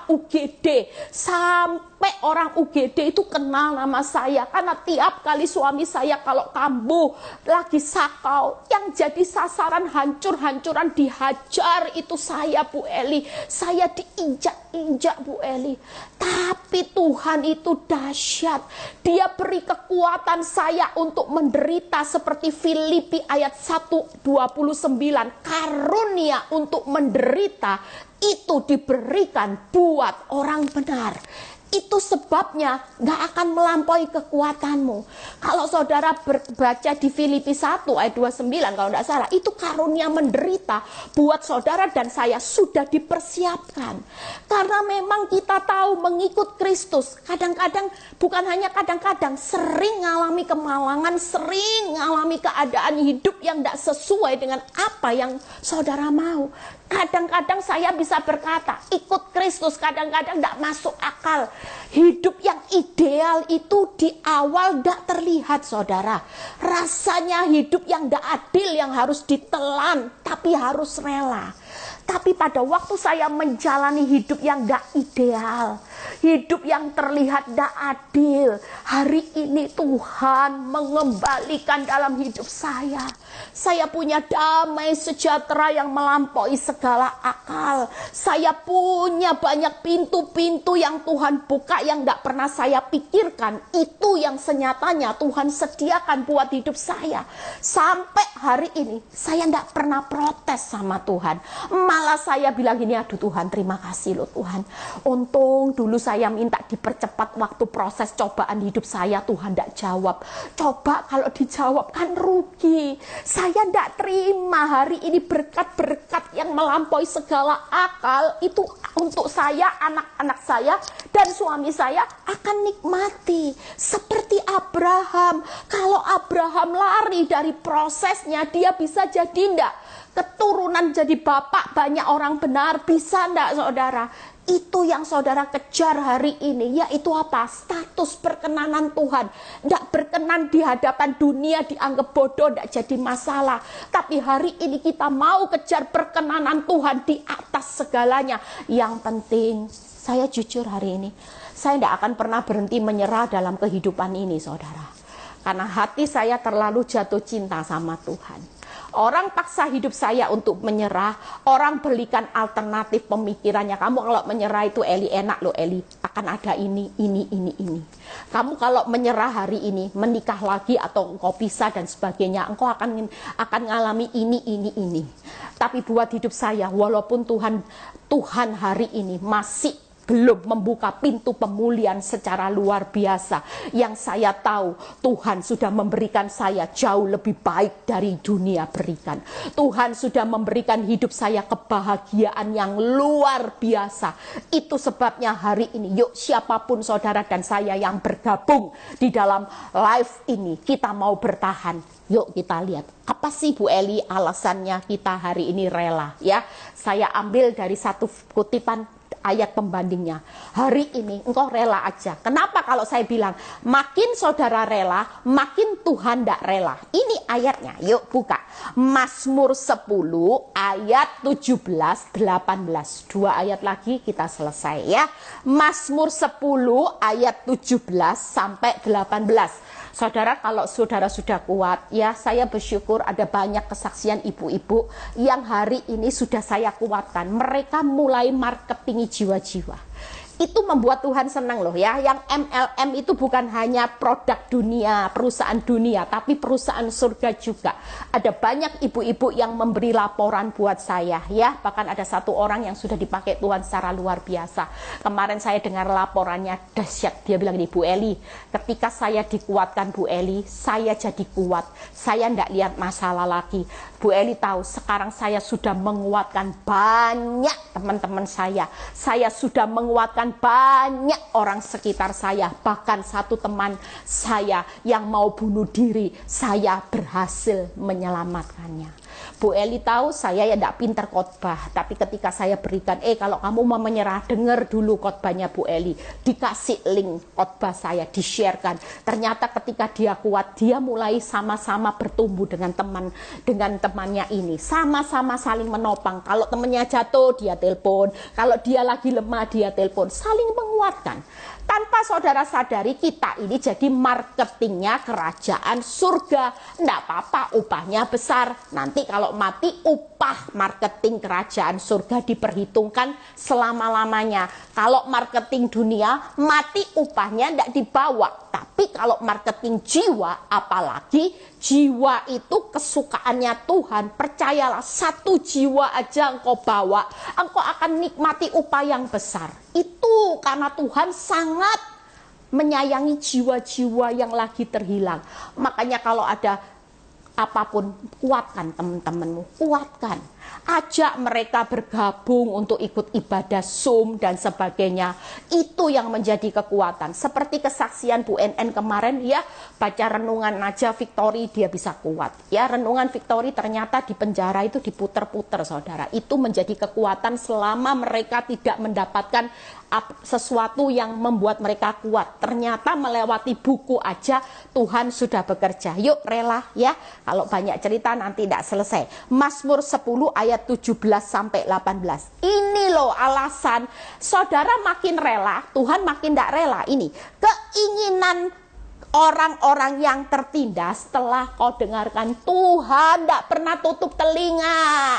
S1: UGD. Sampai orang UGD itu kenal nama saya, karena tiap kali suami saya kalau kambuh lagi sakau, yang jadi sasaran hancur-hancuran dihajar itu saya Bu Eli. Saya diinjak-injak Bu Eli. Tapi Tuhan itu dahsyat. Dia beri kekuatan saya untuk menderita seperti Filipi ayat 1:29. Karunia untuk menderita itu diberikan buat orang benar. Itu sebabnya gak akan melampaui kekuatanmu. Kalau saudara baca di Filipi 1 ayat 29 kalau tidak salah, itu karunia menderita buat saudara dan saya sudah dipersiapkan. Karena memang kita tahu mengikut Kristus, kadang-kadang, bukan hanya kadang-kadang, sering ngalami kemalangan, sering ngalami keadaan hidup yang tidak sesuai dengan apa yang saudara mau. Kadang-kadang saya bisa berkata, ikut Kristus kadang-kadang tidak masuk akal. Hidup yang ideal itu di awal tidak terlihat saudara. Rasanya hidup yang tidak adil, yang harus ditelan, tapi harus rela. Tapi pada waktu saya menjalani hidup yang tidak ideal, hidup yang terlihat tidak adil, hari ini Tuhan mengembalikan dalam hidup saya. Saya punya damai sejahtera yang melampaui segala akal. Saya punya banyak pintu-pintu yang Tuhan buka yang tidak pernah saya pikirkan. Itu yang senyatanya Tuhan sediakan buat hidup saya. Sampai hari ini saya tidak pernah protes sama Tuhan. Malah saya bilang gini, aduh Tuhan, terima kasih loh Tuhan. Untung dulu saya minta dipercepat waktu proses cobaan hidup saya, Tuhan tidak jawab. Coba kalau dijawab kan rugi. Saya tidak terima hari ini berkat-berkat yang melampaui segala akal. Itu untuk saya, anak-anak saya, dan suami saya akan nikmati. Seperti Abraham. Kalau Abraham lari dari prosesnya, dia bisa jadi tidak keturunan jadi bapak banyak orang benar, bisa enggak saudara? Itu yang saudara kejar hari ini, yaitu apa? Status perkenanan Tuhan. Tidak berkenan di hadapan dunia, dianggap bodoh, tidak jadi masalah. Tapi hari ini kita mau kejar perkenanan Tuhan di atas segalanya. Yang penting, saya jujur hari ini, saya tidak akan pernah berhenti menyerah dalam kehidupan ini saudara. Karena hati saya terlalu jatuh cinta sama Tuhan. Orang paksa hidup saya untuk menyerah. Orang berikan alternatif pemikirannya. Kamu kalau menyerah itu Eli enak loh Eli. Akan ada ini. Kamu kalau menyerah hari ini, menikah lagi atau engkau pisah dan sebagainya, engkau akan ngalami ini. Tapi buat hidup saya, walaupun Tuhan hari ini masih belum membuka pintu pemulihan secara luar biasa. Yang saya tahu Tuhan sudah memberikan saya jauh lebih baik dari dunia berikan. Tuhan sudah memberikan hidup saya kebahagiaan yang luar biasa. Itu sebabnya hari ini yuk siapapun saudara dan saya yang bergabung di dalam live ini, kita mau bertahan. Yuk kita lihat, apa sih Bu Eli alasannya kita hari ini rela ya. Saya ambil dari satu kutipan ayat pembandingnya. Hari ini engkau rela aja. Kenapa kalau saya bilang makin saudara rela, makin Tuhan tidak rela. Ini ayatnya, yuk buka. Mazmur 10 ayat 17-18. 2 ayat lagi kita selesai ya. Mazmur 10 ayat 17 sampai 18. Saudara, kalau saudara sudah kuat, ya saya bersyukur ada banyak kesaksian ibu-ibu yang hari ini sudah saya kuatkan. Mereka mulai marketingi jiwa-jiwa. Itu membuat Tuhan senang loh ya. Yang MLM itu bukan hanya produk dunia, perusahaan dunia, tapi perusahaan surga juga. Ada banyak ibu-ibu yang memberi laporan buat saya ya. Bahkan ada satu orang yang sudah dipakai Tuhan secara luar biasa. Kemarin saya dengar laporannya dahsyat. Dia bilang, Bu Eli, ketika saya dikuatkan Bu Eli, saya jadi kuat. Saya tidak lihat masalah lagi. Bu Eli tahu sekarang saya sudah menguatkan banyak teman-teman saya. Saya sudah menguatkan banyak orang sekitar saya. Bahkan satu teman saya yang mau bunuh diri, saya berhasil menyelamatkannya. Bu Eli tahu saya ya tidak pintar khotbah, tapi ketika saya berikan, kalau kamu mau menyerah, dengar dulu khotbahnya Bu Eli. Dikasih link khotbah saya, di-sharekan. Ternyata ketika dia kuat, dia mulai sama-sama bertumbuh dengan temannya ini. Sama-sama saling menopang. Kalau temannya jatuh, dia telepon. Kalau dia lagi lemah, dia telepon. Saling menguatkan. Tanpa saudara sadari, kita ini jadi marketingnya kerajaan surga. Tidak apa-apa, upahnya besar. Nanti kalau mati, upah marketing kerajaan surga diperhitungkan selama-lamanya. Kalau marketing dunia, mati upahnya tidak dibawa. Tapi kalau marketing jiwa, apalagi jiwa itu kesukaannya Tuhan. Percayalah, satu jiwa aja engkau bawa, engkau akan nikmati upah yang besar. Itu karena Tuhan sangat menyayangi jiwa-jiwa yang lagi terhilang. Makanya kalau ada apapun, kuatkan teman-temanmu, kuatkan. Ajak mereka bergabung untuk ikut ibadah Zoom dan sebagainya. Itu yang menjadi kekuatan. Seperti kesaksian Bu NN kemarin ya, baca renungan aja Victory dia bisa kuat. Ya, renungan Victory ternyata di penjara itu diputer-puter saudara. Itu menjadi kekuatan selama mereka tidak mendapatkan sesuatu yang membuat mereka kuat. Ternyata melewati buku aja Tuhan sudah bekerja. Yuk rela ya. Kalau banyak cerita nanti tidak selesai. Mazmur 10 ayat 17-18. Ini loh alasan saudara makin rela, Tuhan makin tidak rela. Ini keinginan orang-orang yang tertindas. Setelah kau dengarkan, Tuhan tidak pernah tutup telinga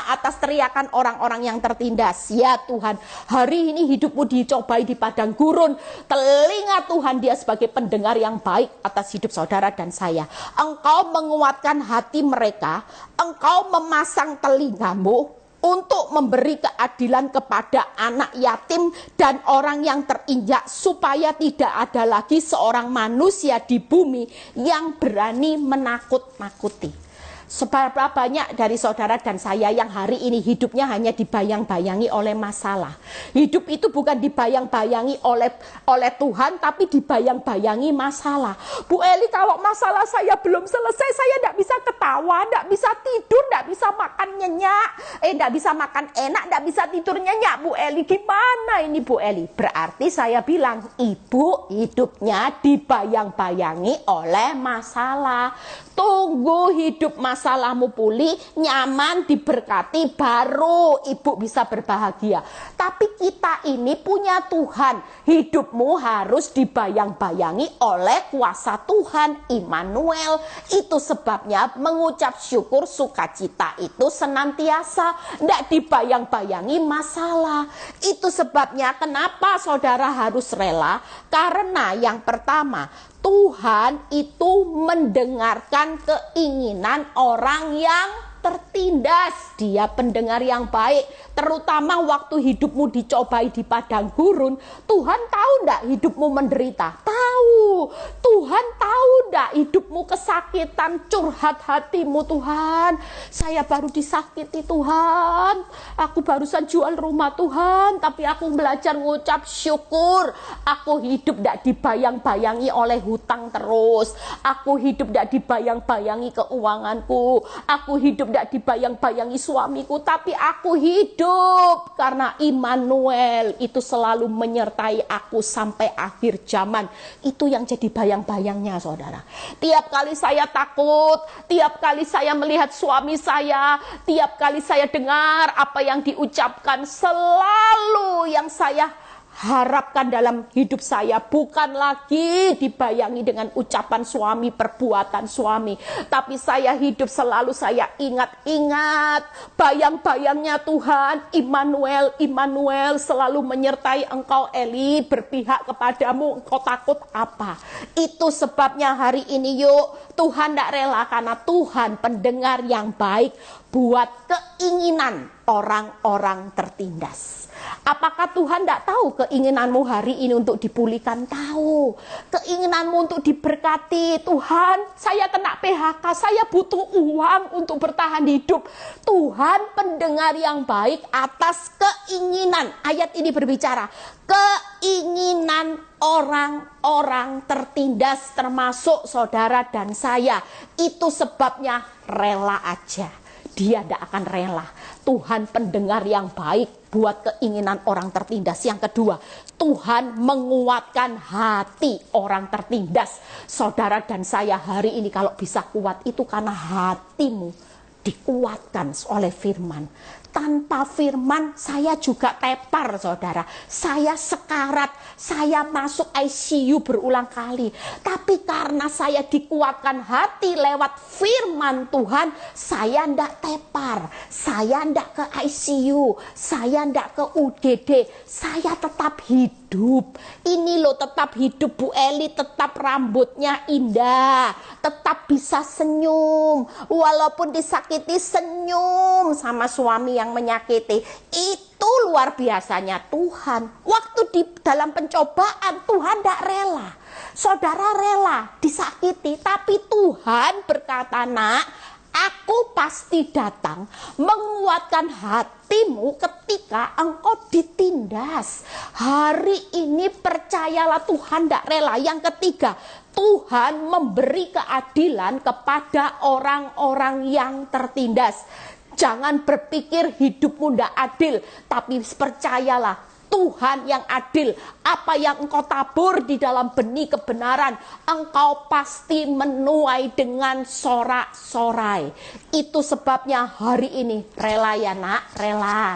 S1: atas teriakan orang-orang yang tertindas. Ya Tuhan, hari ini hidupmu dicobai di padang gurun. Telinga Tuhan dia sebagai pendengar yang baik atas hidup saudara dan saya. Engkau menguatkan hati mereka, engkau memasang telingamu untuk memberi keadilan kepada anak yatim dan orang yang terinjak, supaya tidak ada lagi seorang manusia di bumi yang berani menakut-nakuti. Seberapa banyak dari saudara dan saya yang hari ini hidupnya hanya dibayang-bayangi oleh masalah. Hidup itu bukan dibayang-bayangi oleh Tuhan, tapi dibayang-bayangi masalah. Bu Eli, kalau masalah saya belum selesai, saya tidak bisa ketawa, tidak bisa tidur, tidak bisa makan nyenyak, tidak bisa makan enak, tidak bisa tidur nyenyak. Bu Eli, gimana ini Bu Eli? Berarti saya bilang, ibu hidupnya dibayang-bayangi oleh masalah. Tunggu hidup masalahmu pulih, nyaman, diberkati, baru ibu bisa berbahagia. Tapi kita ini punya Tuhan. Hidupmu harus dibayang-bayangi oleh kuasa Tuhan, Immanuel. Itu sebabnya mengucap syukur, sukacita itu senantiasa. Tidak dibayang-bayangi masalah. Itu sebabnya kenapa saudara harus rela. Karena yang pertama, Tuhan itu mendengarkan keinginan orang yang tertindas. Dia pendengar yang baik, terutama waktu hidupmu dicobai di padang gurun. Tuhan tahu enggak hidupmu menderita? Tahu. Tuhan tahu enggak hidupmu kesakitan, curhat hatimu. Tuhan, saya baru disakiti Tuhan, aku barusan jual rumah Tuhan, tapi aku belajar ngucap syukur. Aku hidup enggak dibayang-bayangi oleh hutang terus. Aku hidup enggak dibayang-bayangi keuanganku. Aku hidup enggak dibayang-bayangi suamiku, tapi aku hidup karena Immanuel itu selalu menyertai aku sampai akhir zaman. Itu yang jadi bayang-bayangnya, saudara. Tiap kali saya takut, tiap kali saya melihat suami saya, tiap kali saya dengar apa yang diucapkan, selalu yang saya harapkan dalam hidup saya bukan lagi dibayangi dengan ucapan suami, perbuatan suami, tapi saya hidup selalu saya ingat-ingat bayang-bayangnya Tuhan. Immanuel, Immanuel selalu menyertai engkau Eli, berpihak kepadamu, engkau takut apa? Itu sebabnya hari ini yuk, Tuhan tidak rela karena Tuhan pendengar yang baik buat keinginan orang-orang tertindas. Apakah Tuhan tidak tahu keinginanmu hari ini untuk dipulihkan? Tahu. Keinginanmu untuk diberkati. Tuhan, saya kena PHK, saya butuh uang untuk bertahan hidup. Tuhan pendengar yang baik atas keinginan. Ayat ini berbicara keinginan orang-orang tertindas, termasuk saudara dan saya. Itu sebabnya rela aja. Dia tidak akan rela. Tuhan pendengar yang baik buat keinginan orang tertindas. Yang kedua, Tuhan menguatkan hati orang tertindas. Saudara dan saya hari ini kalau bisa kuat itu karena hatimu dikuatkan oleh firman. Tanpa firman saya juga tepar, saudara. Saya sekarat, saya masuk ICU berulang kali. Tapi karena saya dikuatkan hati lewat firman Tuhan, saya ndak tepar, saya ndak ke ICU, saya ndak ke UGD, saya tetap hidup. Ini loh tetap hidup Bu Eli, tetap rambutnya indah, tetap bisa senyum, walaupun disakiti senyum sama suami yang menyakiti. Itu luar biasanya Tuhan. Waktu di dalam pencobaan Tuhan tidak rela. Saudara rela disakiti, tapi Tuhan berkata, nak, aku pasti datang menguatkan hatimu ketika engkau ditindas. Hari ini percayalah Tuhan tidak rela. Yang ketiga, Tuhan memberi keadilan kepada orang-orang yang tertindas. Jangan berpikir hidupmu tidak adil, tapi percayalah Tuhan yang adil. Apa yang engkau tabur di dalam benih kebenaran, engkau pasti menuai dengan sorak-sorai. Itu sebabnya hari ini rela ya nak, rela.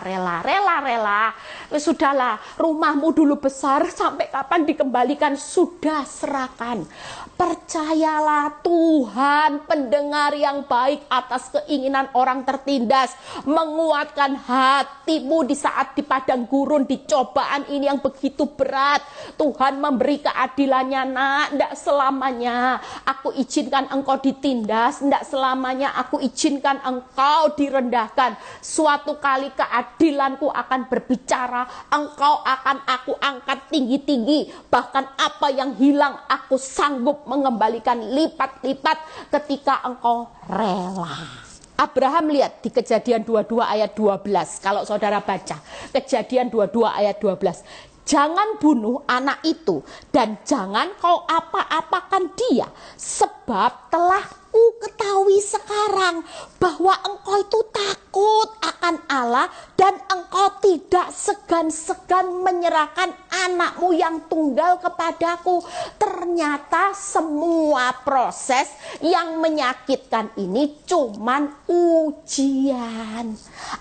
S1: Sudahlah, rumahmu dulu besar, sampai kapan dikembalikan, sudah serahkan. Percayalah Tuhan pendengar yang baik atas keinginan orang tertindas, menguatkan hatimu di saat di padang gurun, di cobaan ini yang begitu berat. Tuhan memberi keadilannya, nak. Tidak selamanya aku izinkan engkau ditindas, tidak selamanya aku izinkan engkau direndahkan. Suatu kali keadilanku akan berbicara, engkau akan aku angkat tinggi-tinggi. Bahkan apa yang hilang aku sanggup mengembalikan lipat-lipat ketika engkau rela. Abraham lihat di Kejadian 22 ayat 12. Kalau saudara baca Kejadian 22 ayat 12, jangan bunuh anak itu dan jangan kau apa-apakan dia, sebab telah ku ketahui sekarang bahwa engkau itu takut akan Allah dan engkau tidak segan-segan menyerahkan anakmu yang tunggal kepadaku. Ternyata semua proses yang menyakitkan ini cuman ujian.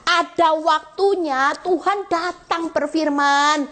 S1: Ada waktunya Tuhan datang berfirman,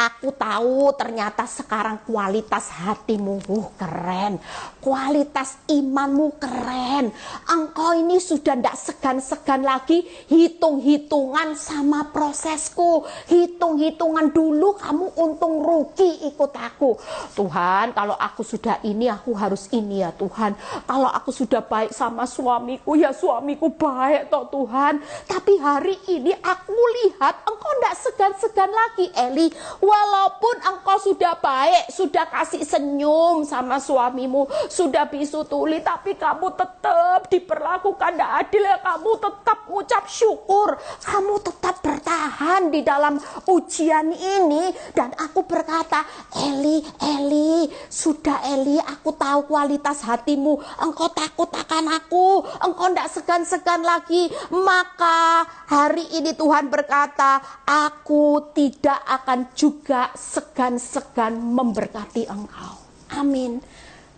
S1: aku tahu ternyata sekarang kualitas hatimu keren, kualitas imanmu keren. Engkau ini sudah tidak segan-segan segan lagi hitung-hitungan sama prosesku. Hitung-hitungan dulu kamu untung rugi ikut aku. Tuhan, kalau aku sudah ini, aku harus ini ya Tuhan. Kalau aku sudah baik sama suamiku, ya suamiku baik toh Tuhan. Tapi hari ini aku lihat engkau tidak segan-segan lagi Eli. Walaupun engkau sudah baik, sudah kasih senyum sama suamimu, sudah bisu tuli, tapi kamu tetap diperlakukan tidak adil ya. Kamu tetap ucap syukur, kamu tetap bertahan di dalam ujian ini. Dan aku berkata, Eli, sudah Eli, aku tahu kualitas hatimu. Engkau takut akan aku, engkau tidak segan-segan lagi. Maka hari ini Tuhan berkata, aku tidak akan juga segan-segan memberkati engkau. Amin.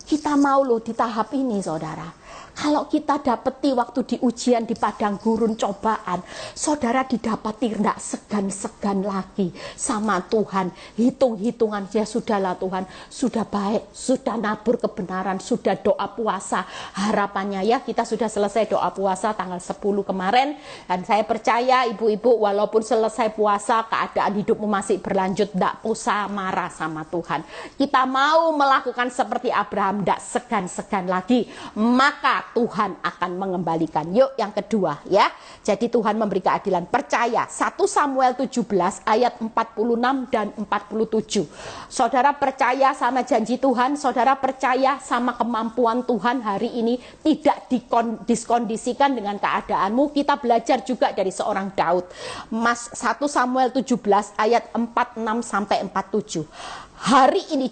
S1: Kita mau loh di tahap ini saudara. Kalau kita dapati waktu di ujian di padang gurun cobaan, saudara didapati tidak segan-segan lagi sama Tuhan. Hitung-hitungan, ya sudahlah Tuhan, sudah baik, sudah nabur kebenaran, sudah doa puasa. Harapannya ya kita sudah selesai doa puasa tanggal 10 kemarin. Dan saya percaya ibu-ibu walaupun selesai puasa keadaan hidupmu masih berlanjut, tidak usah marah sama Tuhan. Kita mau melakukan seperti Abraham, tidak segan-segan lagi. Maka Tuhan akan mengembalikan. Yuk yang kedua ya. Jadi Tuhan memberi keadilan. Percaya 1 Samuel 17 ayat 46 dan 47. Saudara percaya sama janji Tuhan, saudara percaya sama kemampuan Tuhan hari ini, tidak diskondisikan dengan keadaanmu. Kita belajar juga dari seorang Daud. 1 Samuel 17 ayat 46 sampai 47. Hari ini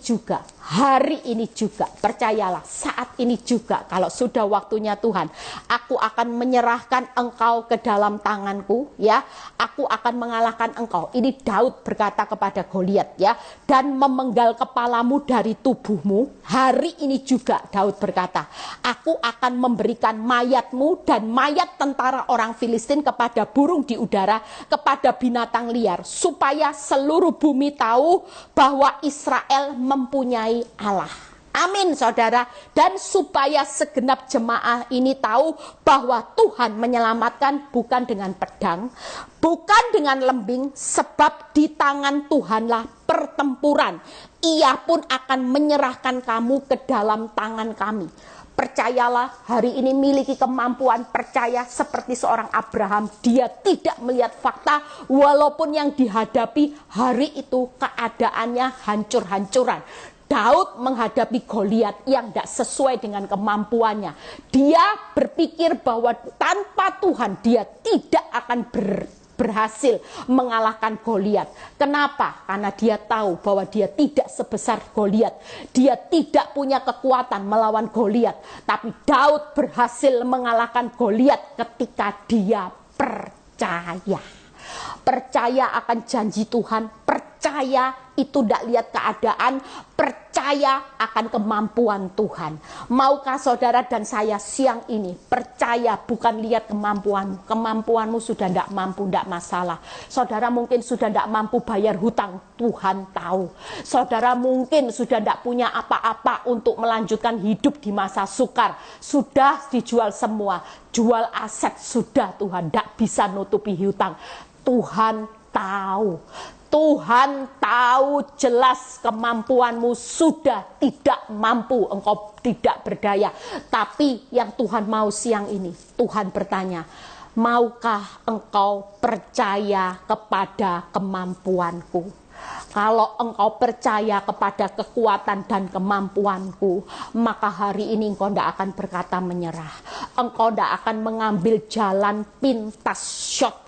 S1: juga, percayalah, saat ini juga, kalau sudah waktunya Tuhan, aku akan menyerahkan engkau ke dalam tanganku, ya, aku akan mengalahkan engkau. Ini Daud berkata kepada Goliat, ya, dan memenggal kepalamu dari tubuhmu. Hari ini juga Daud berkata, aku akan memberikan mayatmu dan mayat tentara orang Filistin kepada burung di udara, kepada binatang liar, supaya seluruh bumi tahu bahwa Israel mempunyai Allah. Amin saudara. Dan supaya segenap jemaah ini tahu bahwa Tuhan menyelamatkan bukan dengan pedang, bukan dengan lembing, sebab di tangan Tuhanlah pertempuran. Ia pun akan menyerahkan kamu ke dalam tangan kami. Percayalah, hari ini miliki kemampuan percaya seperti seorang Abraham. Dia tidak melihat fakta, walaupun yang dihadapi hari itu keadaannya hancur-hancuran. Daud menghadapi Goliat yang tidak sesuai dengan kemampuannya. Dia berpikir bahwa tanpa Tuhan dia tidak akan berhasil mengalahkan Goliat. Kenapa? Karena dia tahu bahwa dia tidak sebesar Goliat. Dia tidak punya kekuatan melawan Goliat. Tapi Daud berhasil mengalahkan Goliat ketika dia percaya. Percaya akan janji Tuhan, percaya itu tidak lihat keadaan, percaya akan kemampuan Tuhan. Maukah saudara dan saya siang ini percaya bukan lihat kemampuanmu sudah tidak mampu, tidak masalah. Saudara mungkin sudah tidak mampu bayar hutang, Tuhan tahu. Saudara mungkin sudah tidak punya apa-apa untuk melanjutkan hidup di masa sukar, sudah dijual semua, jual aset sudah, Tuhan tidak bisa nutupi hutang. Tuhan tahu. Tuhan tahu jelas kemampuanmu sudah tidak mampu, engkau tidak berdaya. Tapi yang Tuhan mau siang ini, Tuhan bertanya, maukah engkau percaya kepada kemampuanku? Kalau engkau percaya kepada kekuatan dan kemampuanku, maka hari ini engkau tidak akan berkata menyerah. Engkau tidak akan mengambil jalan pintas, shortcut,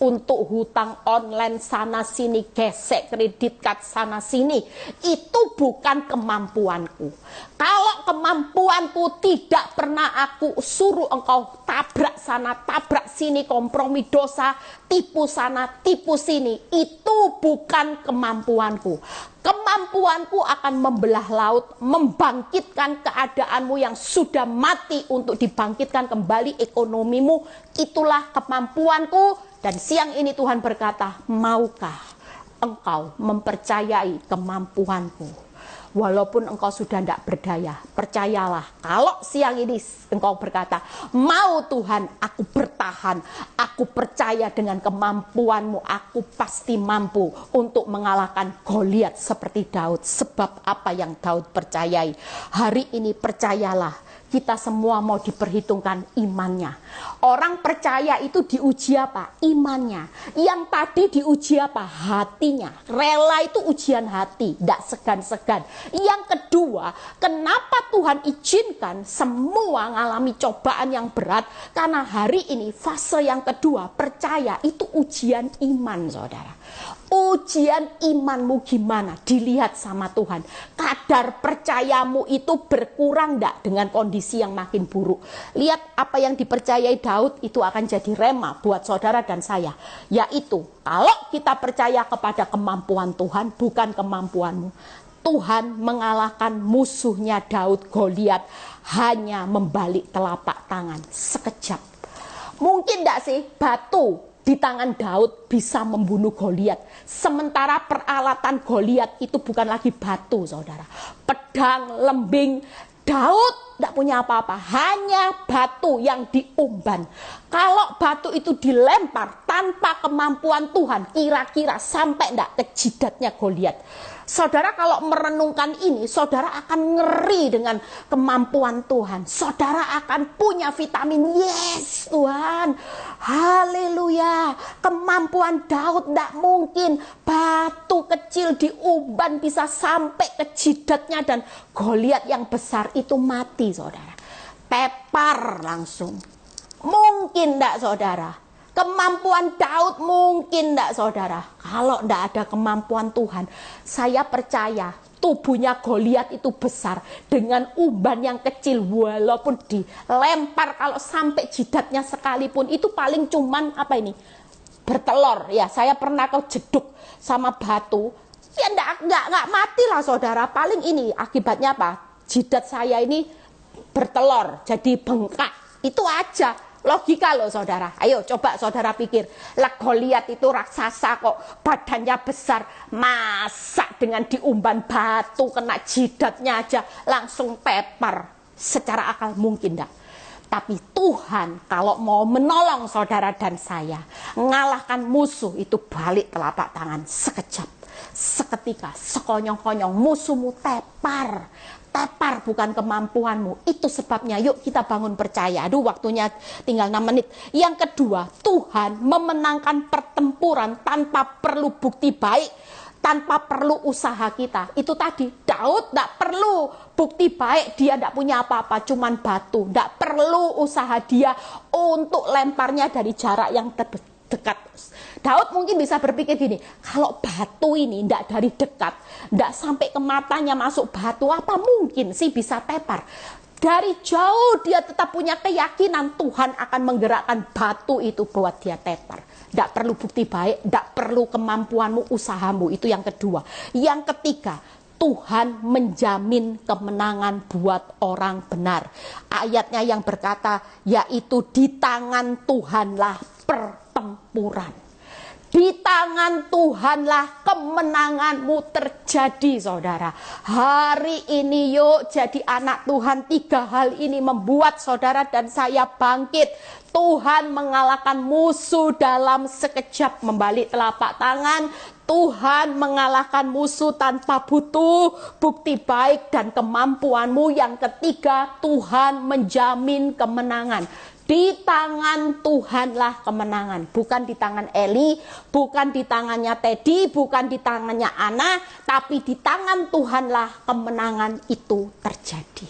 S1: untuk hutang online sana sini, gesek kredit card sana sini. Itu bukan kemampuanku. Kalau kemampuanku tidak pernah aku suruh engkau tabrak sana, tabrak sini, kompromi dosa, tipu sana, tipu sini. Itu bukan kemampuanku. Kemampuanku akan membelah laut, membangkitkan keadaanmu yang sudah mati untuk dibangkitkan kembali ekonomimu. Itulah kemampuanku. Dan siang ini Tuhan berkata, maukah engkau mempercayai kemampuanku? walaupun engkau sudah tidak berdaya, percayalah, kalau siang ini engkau berkata, mau Tuhan, aku bertahan, aku percaya dengan kemampuanmu, aku pasti mampu untuk mengalahkan Goliat seperti Daud. Sebab apa yang Daud percayai, hari ini percayalah, kita semua mau diperhitungkan imannya. Orang percaya itu diuji apa? Imannya. Yang tadi diuji apa? Hatinya. Rela itu ujian hati, tidak segan-segan. Yang kedua, kenapa Tuhan izinkan semua mengalami cobaan yang berat? Karena hari ini fase yang kedua, percaya itu ujian iman, saudara. Ujian imanmu gimana? Dilihat sama Tuhan. Kadar percayamu itu berkurang enggak dengan kondisi yang makin buruk. Lihat apa yang dipercayai Daud itu akan jadi rema buat saudara dan saya. Yaitu, kalau kita percaya kepada kemampuan Tuhan, bukan kemampuanmu. Tuhan mengalahkan musuhnya Daud, Goliat, hanya membalik telapak tangan sekejap. Mungkin enggak sih batu di tangan Daud bisa membunuh Goliat. Sementara peralatan Goliat itu bukan lagi batu, saudara. Pedang, lembing. Daud tidak punya apa-apa, hanya batu yang diumban. Kalau batu itu dilempar tanpa kemampuan Tuhan, kira-kira sampai tidak ke jidatnya Goliat. Saudara kalau merenungkan ini, saudara akan ngeri dengan kemampuan Tuhan. Saudara akan punya vitamin, yes Tuhan, haleluya. Kemampuan Daud tidak mungkin batu kecil diumban bisa sampai ke jidatnya dan Goliat yang besar itu mati, saudara. Tepar langsung. Mungkin tidak, saudara. Kemampuan Daud mungkin tidak, saudara. Kalau tidak ada kemampuan Tuhan, saya percaya tubuhnya Goliat itu besar dengan umban yang kecil, walaupun dilempar kalau sampai jidatnya sekalipun itu paling cuman apa ini, bertelur ya. Saya pernah kau jeduk sama batu ya, enggak mati lah, saudara. Paling ini akibatnya apa, jidat saya ini bertelur jadi bengkak, itu aja. Logika loh, saudara. Ayo coba saudara pikir, lah Goliat itu raksasa kok, badannya besar, masa dengan diumban batu kena jidatnya aja langsung tepar? Secara akal mungkin enggak. Tapi Tuhan kalau mau menolong saudara dan saya, ngalahkan musuh itu balik telapak tangan sekejap, seketika, sekonyong-konyong, musuhmu tepar. Tepar bukan kemampuanmu. Itu sebabnya yuk kita bangun percaya. Aduh, waktunya tinggal 6 menit. Yang kedua, Tuhan memenangkan pertempuran tanpa perlu bukti baik, tanpa perlu usaha kita. Itu tadi, Daud tidak perlu bukti baik, dia tidak punya apa-apa, cuman batu. Tidak perlu usaha dia untuk lemparnya dari jarak yang dekat. Daud mungkin bisa berpikir gini, kalau batu ini tidak dari dekat, tidak sampai ke matanya masuk batu, apa mungkin sih bisa tepar? Dari jauh dia tetap punya keyakinan Tuhan akan menggerakkan batu itu buat dia tepar. Tidak perlu bukti baik, tidak perlu kemampuanmu, usahamu. Itu yang kedua. Yang ketiga, Tuhan menjamin kemenangan buat orang benar. Ayatnya yang berkata, yaitu di tangan Tuhanlah pertempuran. Di tangan Tuhanlah kemenanganmu terjadi, saudara. Hari ini yuk jadi anak Tuhan. 3 hal ini membuat saudara dan saya bangkit. Tuhan mengalahkan musuh dalam sekejap, membalik telapak tangan. Tuhan mengalahkan musuh tanpa butuh bukti baik dan kemampuanmu. Yang ketiga, Tuhan menjamin kemenangan. Di tangan Tuhanlah kemenangan, bukan di tangan Eli, bukan di tangannya Teddy, bukan di tangannya Ana, tapi di tangan Tuhanlah kemenangan itu terjadi.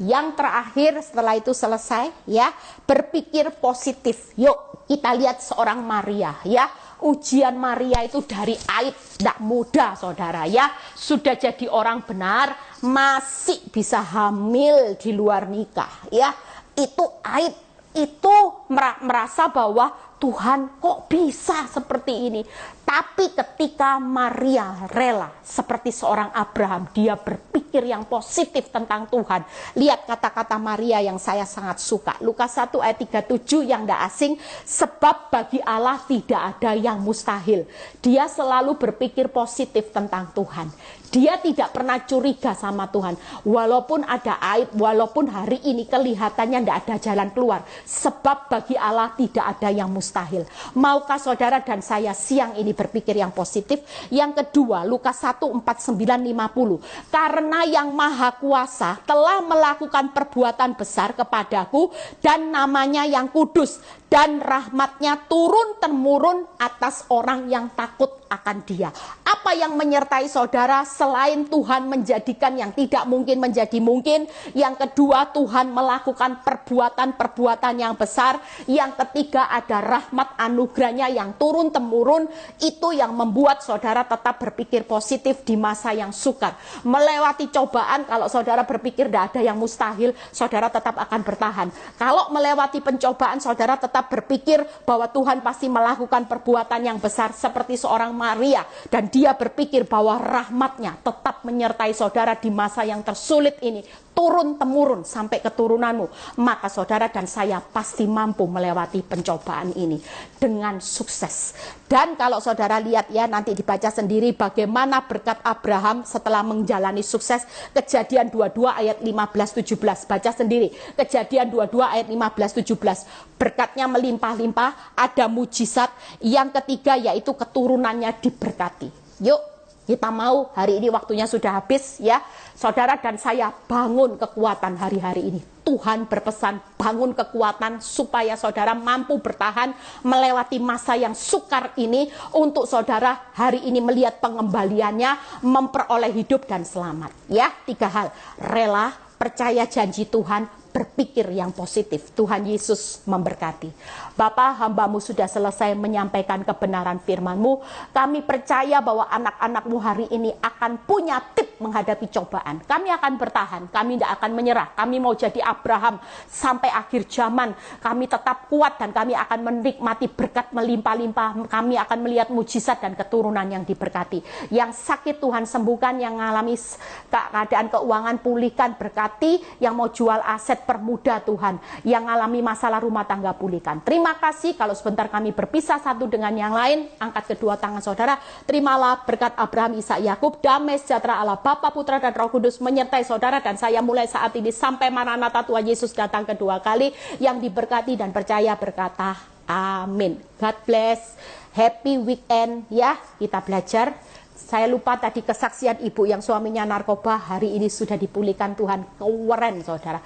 S1: Yang terakhir setelah itu selesai ya, berpikir positif. Yuk kita lihat seorang Maria ya. Ujian Maria itu dari aib, tidak mudah saudara ya. Sudah jadi orang benar, masih bisa hamil di luar nikah ya. Itu aib. Itu merasa bahwa Tuhan kok bisa seperti ini. Tapi ketika Maria rela seperti seorang Abraham, dia berpikir yang positif tentang Tuhan. Lihat kata-kata Maria yang saya sangat suka. Lukas 1 ayat 37 yang tidak asing. Sebab bagi Allah tidak ada yang mustahil. Dia selalu berpikir positif tentang Tuhan. Dia tidak pernah curiga sama Tuhan. Walaupun ada aib, walaupun hari ini kelihatannya tidak ada jalan keluar. Sebab bagi Allah tidak ada yang mustahil. Maukah saudara dan saya siang ini berpikir yang positif? Yang kedua, Lukas 1, 49, 50. Karena yang maha kuasa telah melakukan perbuatan besar kepadaku dan namanya yang kudus. Dan rahmatnya turun-temurun atas orang yang takut akan dia. Apa yang menyertai saudara selain Tuhan menjadikan yang tidak mungkin menjadi mungkin? Yang kedua, Tuhan melakukan perbuatan-perbuatan yang besar. Yang ketiga, ada rahmat anugerahnya yang turun-temurun. Itu yang membuat saudara tetap berpikir positif di masa yang sukar. Melewati cobaan, kalau saudara berpikir tidak ada yang mustahil, saudara tetap akan bertahan. Kalau melewati pencobaan, saudara tetap berpikir bahwa Tuhan pasti melakukan perbuatan yang besar seperti seorang Maria. Dan dia berpikir bahwa rahmatnya tetap menyertai saudara di masa yang tersulit ini. Turun-temurun sampai keturunanmu. Maka saudara dan saya pasti mampu melewati pencobaan ini dengan sukses. Dan kalau saudara lihat ya, nanti dibaca sendiri bagaimana berkat Abraham setelah menjalani sukses. Kejadian 22 ayat 15-17. Baca sendiri. Kejadian 22 ayat 15-17. Berkatnya melimpah-limpah, ada mujizat. Yang ketiga yaitu keturunannya diberkati. Yuk, kita mau, hari ini waktunya sudah habis ya. Saudara dan saya bangun kekuatan hari-hari ini. Tuhan berpesan bangun kekuatan supaya saudara mampu bertahan melewati masa yang sukar ini. Untuk saudara hari ini melihat pengembaliannya, memperoleh hidup dan selamat. Ya, 3 hal. Rela, percaya janji Tuhan, berpikir yang positif. Tuhan Yesus memberkati. Bapa, hamba-Mu sudah selesai menyampaikan kebenaran firman-Mu. Kami percaya bahwa anak-anak-Mu hari ini akan punya tip menghadapi cobaan. Kami akan bertahan, kami tidak akan menyerah. Kami mau jadi Abraham sampai akhir zaman. Kami tetap kuat dan kami akan menikmati berkat melimpah-limpah. Kami akan melihat mujizat dan keturunan yang diberkati. Yang sakit Tuhan sembuhkan, yang mengalami keadaan keuangan pulihkan, berkati. Yang mau jual aset permudah Tuhan, yang alami masalah rumah tangga pulihkan. Terima kasih. Kalau sebentar kami berpisah satu dengan yang lain, angkat kedua tangan saudara. Terimalah berkat Abraham, Ishak, Yakub, damai sejahtera Allah Bapa, Putra dan Roh Kudus menyertai saudara dan saya mulai saat ini sampai Maranatha Tuhan Yesus datang kedua kali. Yang diberkati dan percaya berkata amin. God bless. Happy weekend ya. Kita belajar. Saya lupa tadi kesaksian ibu yang suaminya narkoba hari ini sudah dipulihkan Tuhan. Keren saudara.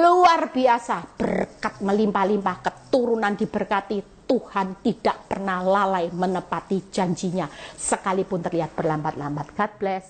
S1: Luar biasa. Berkat melimpah-limpah. Keturunan diberkati. Tuhan tidak pernah lalai menepati janjinya. Sekalipun terlihat berlambat-lambat. God bless.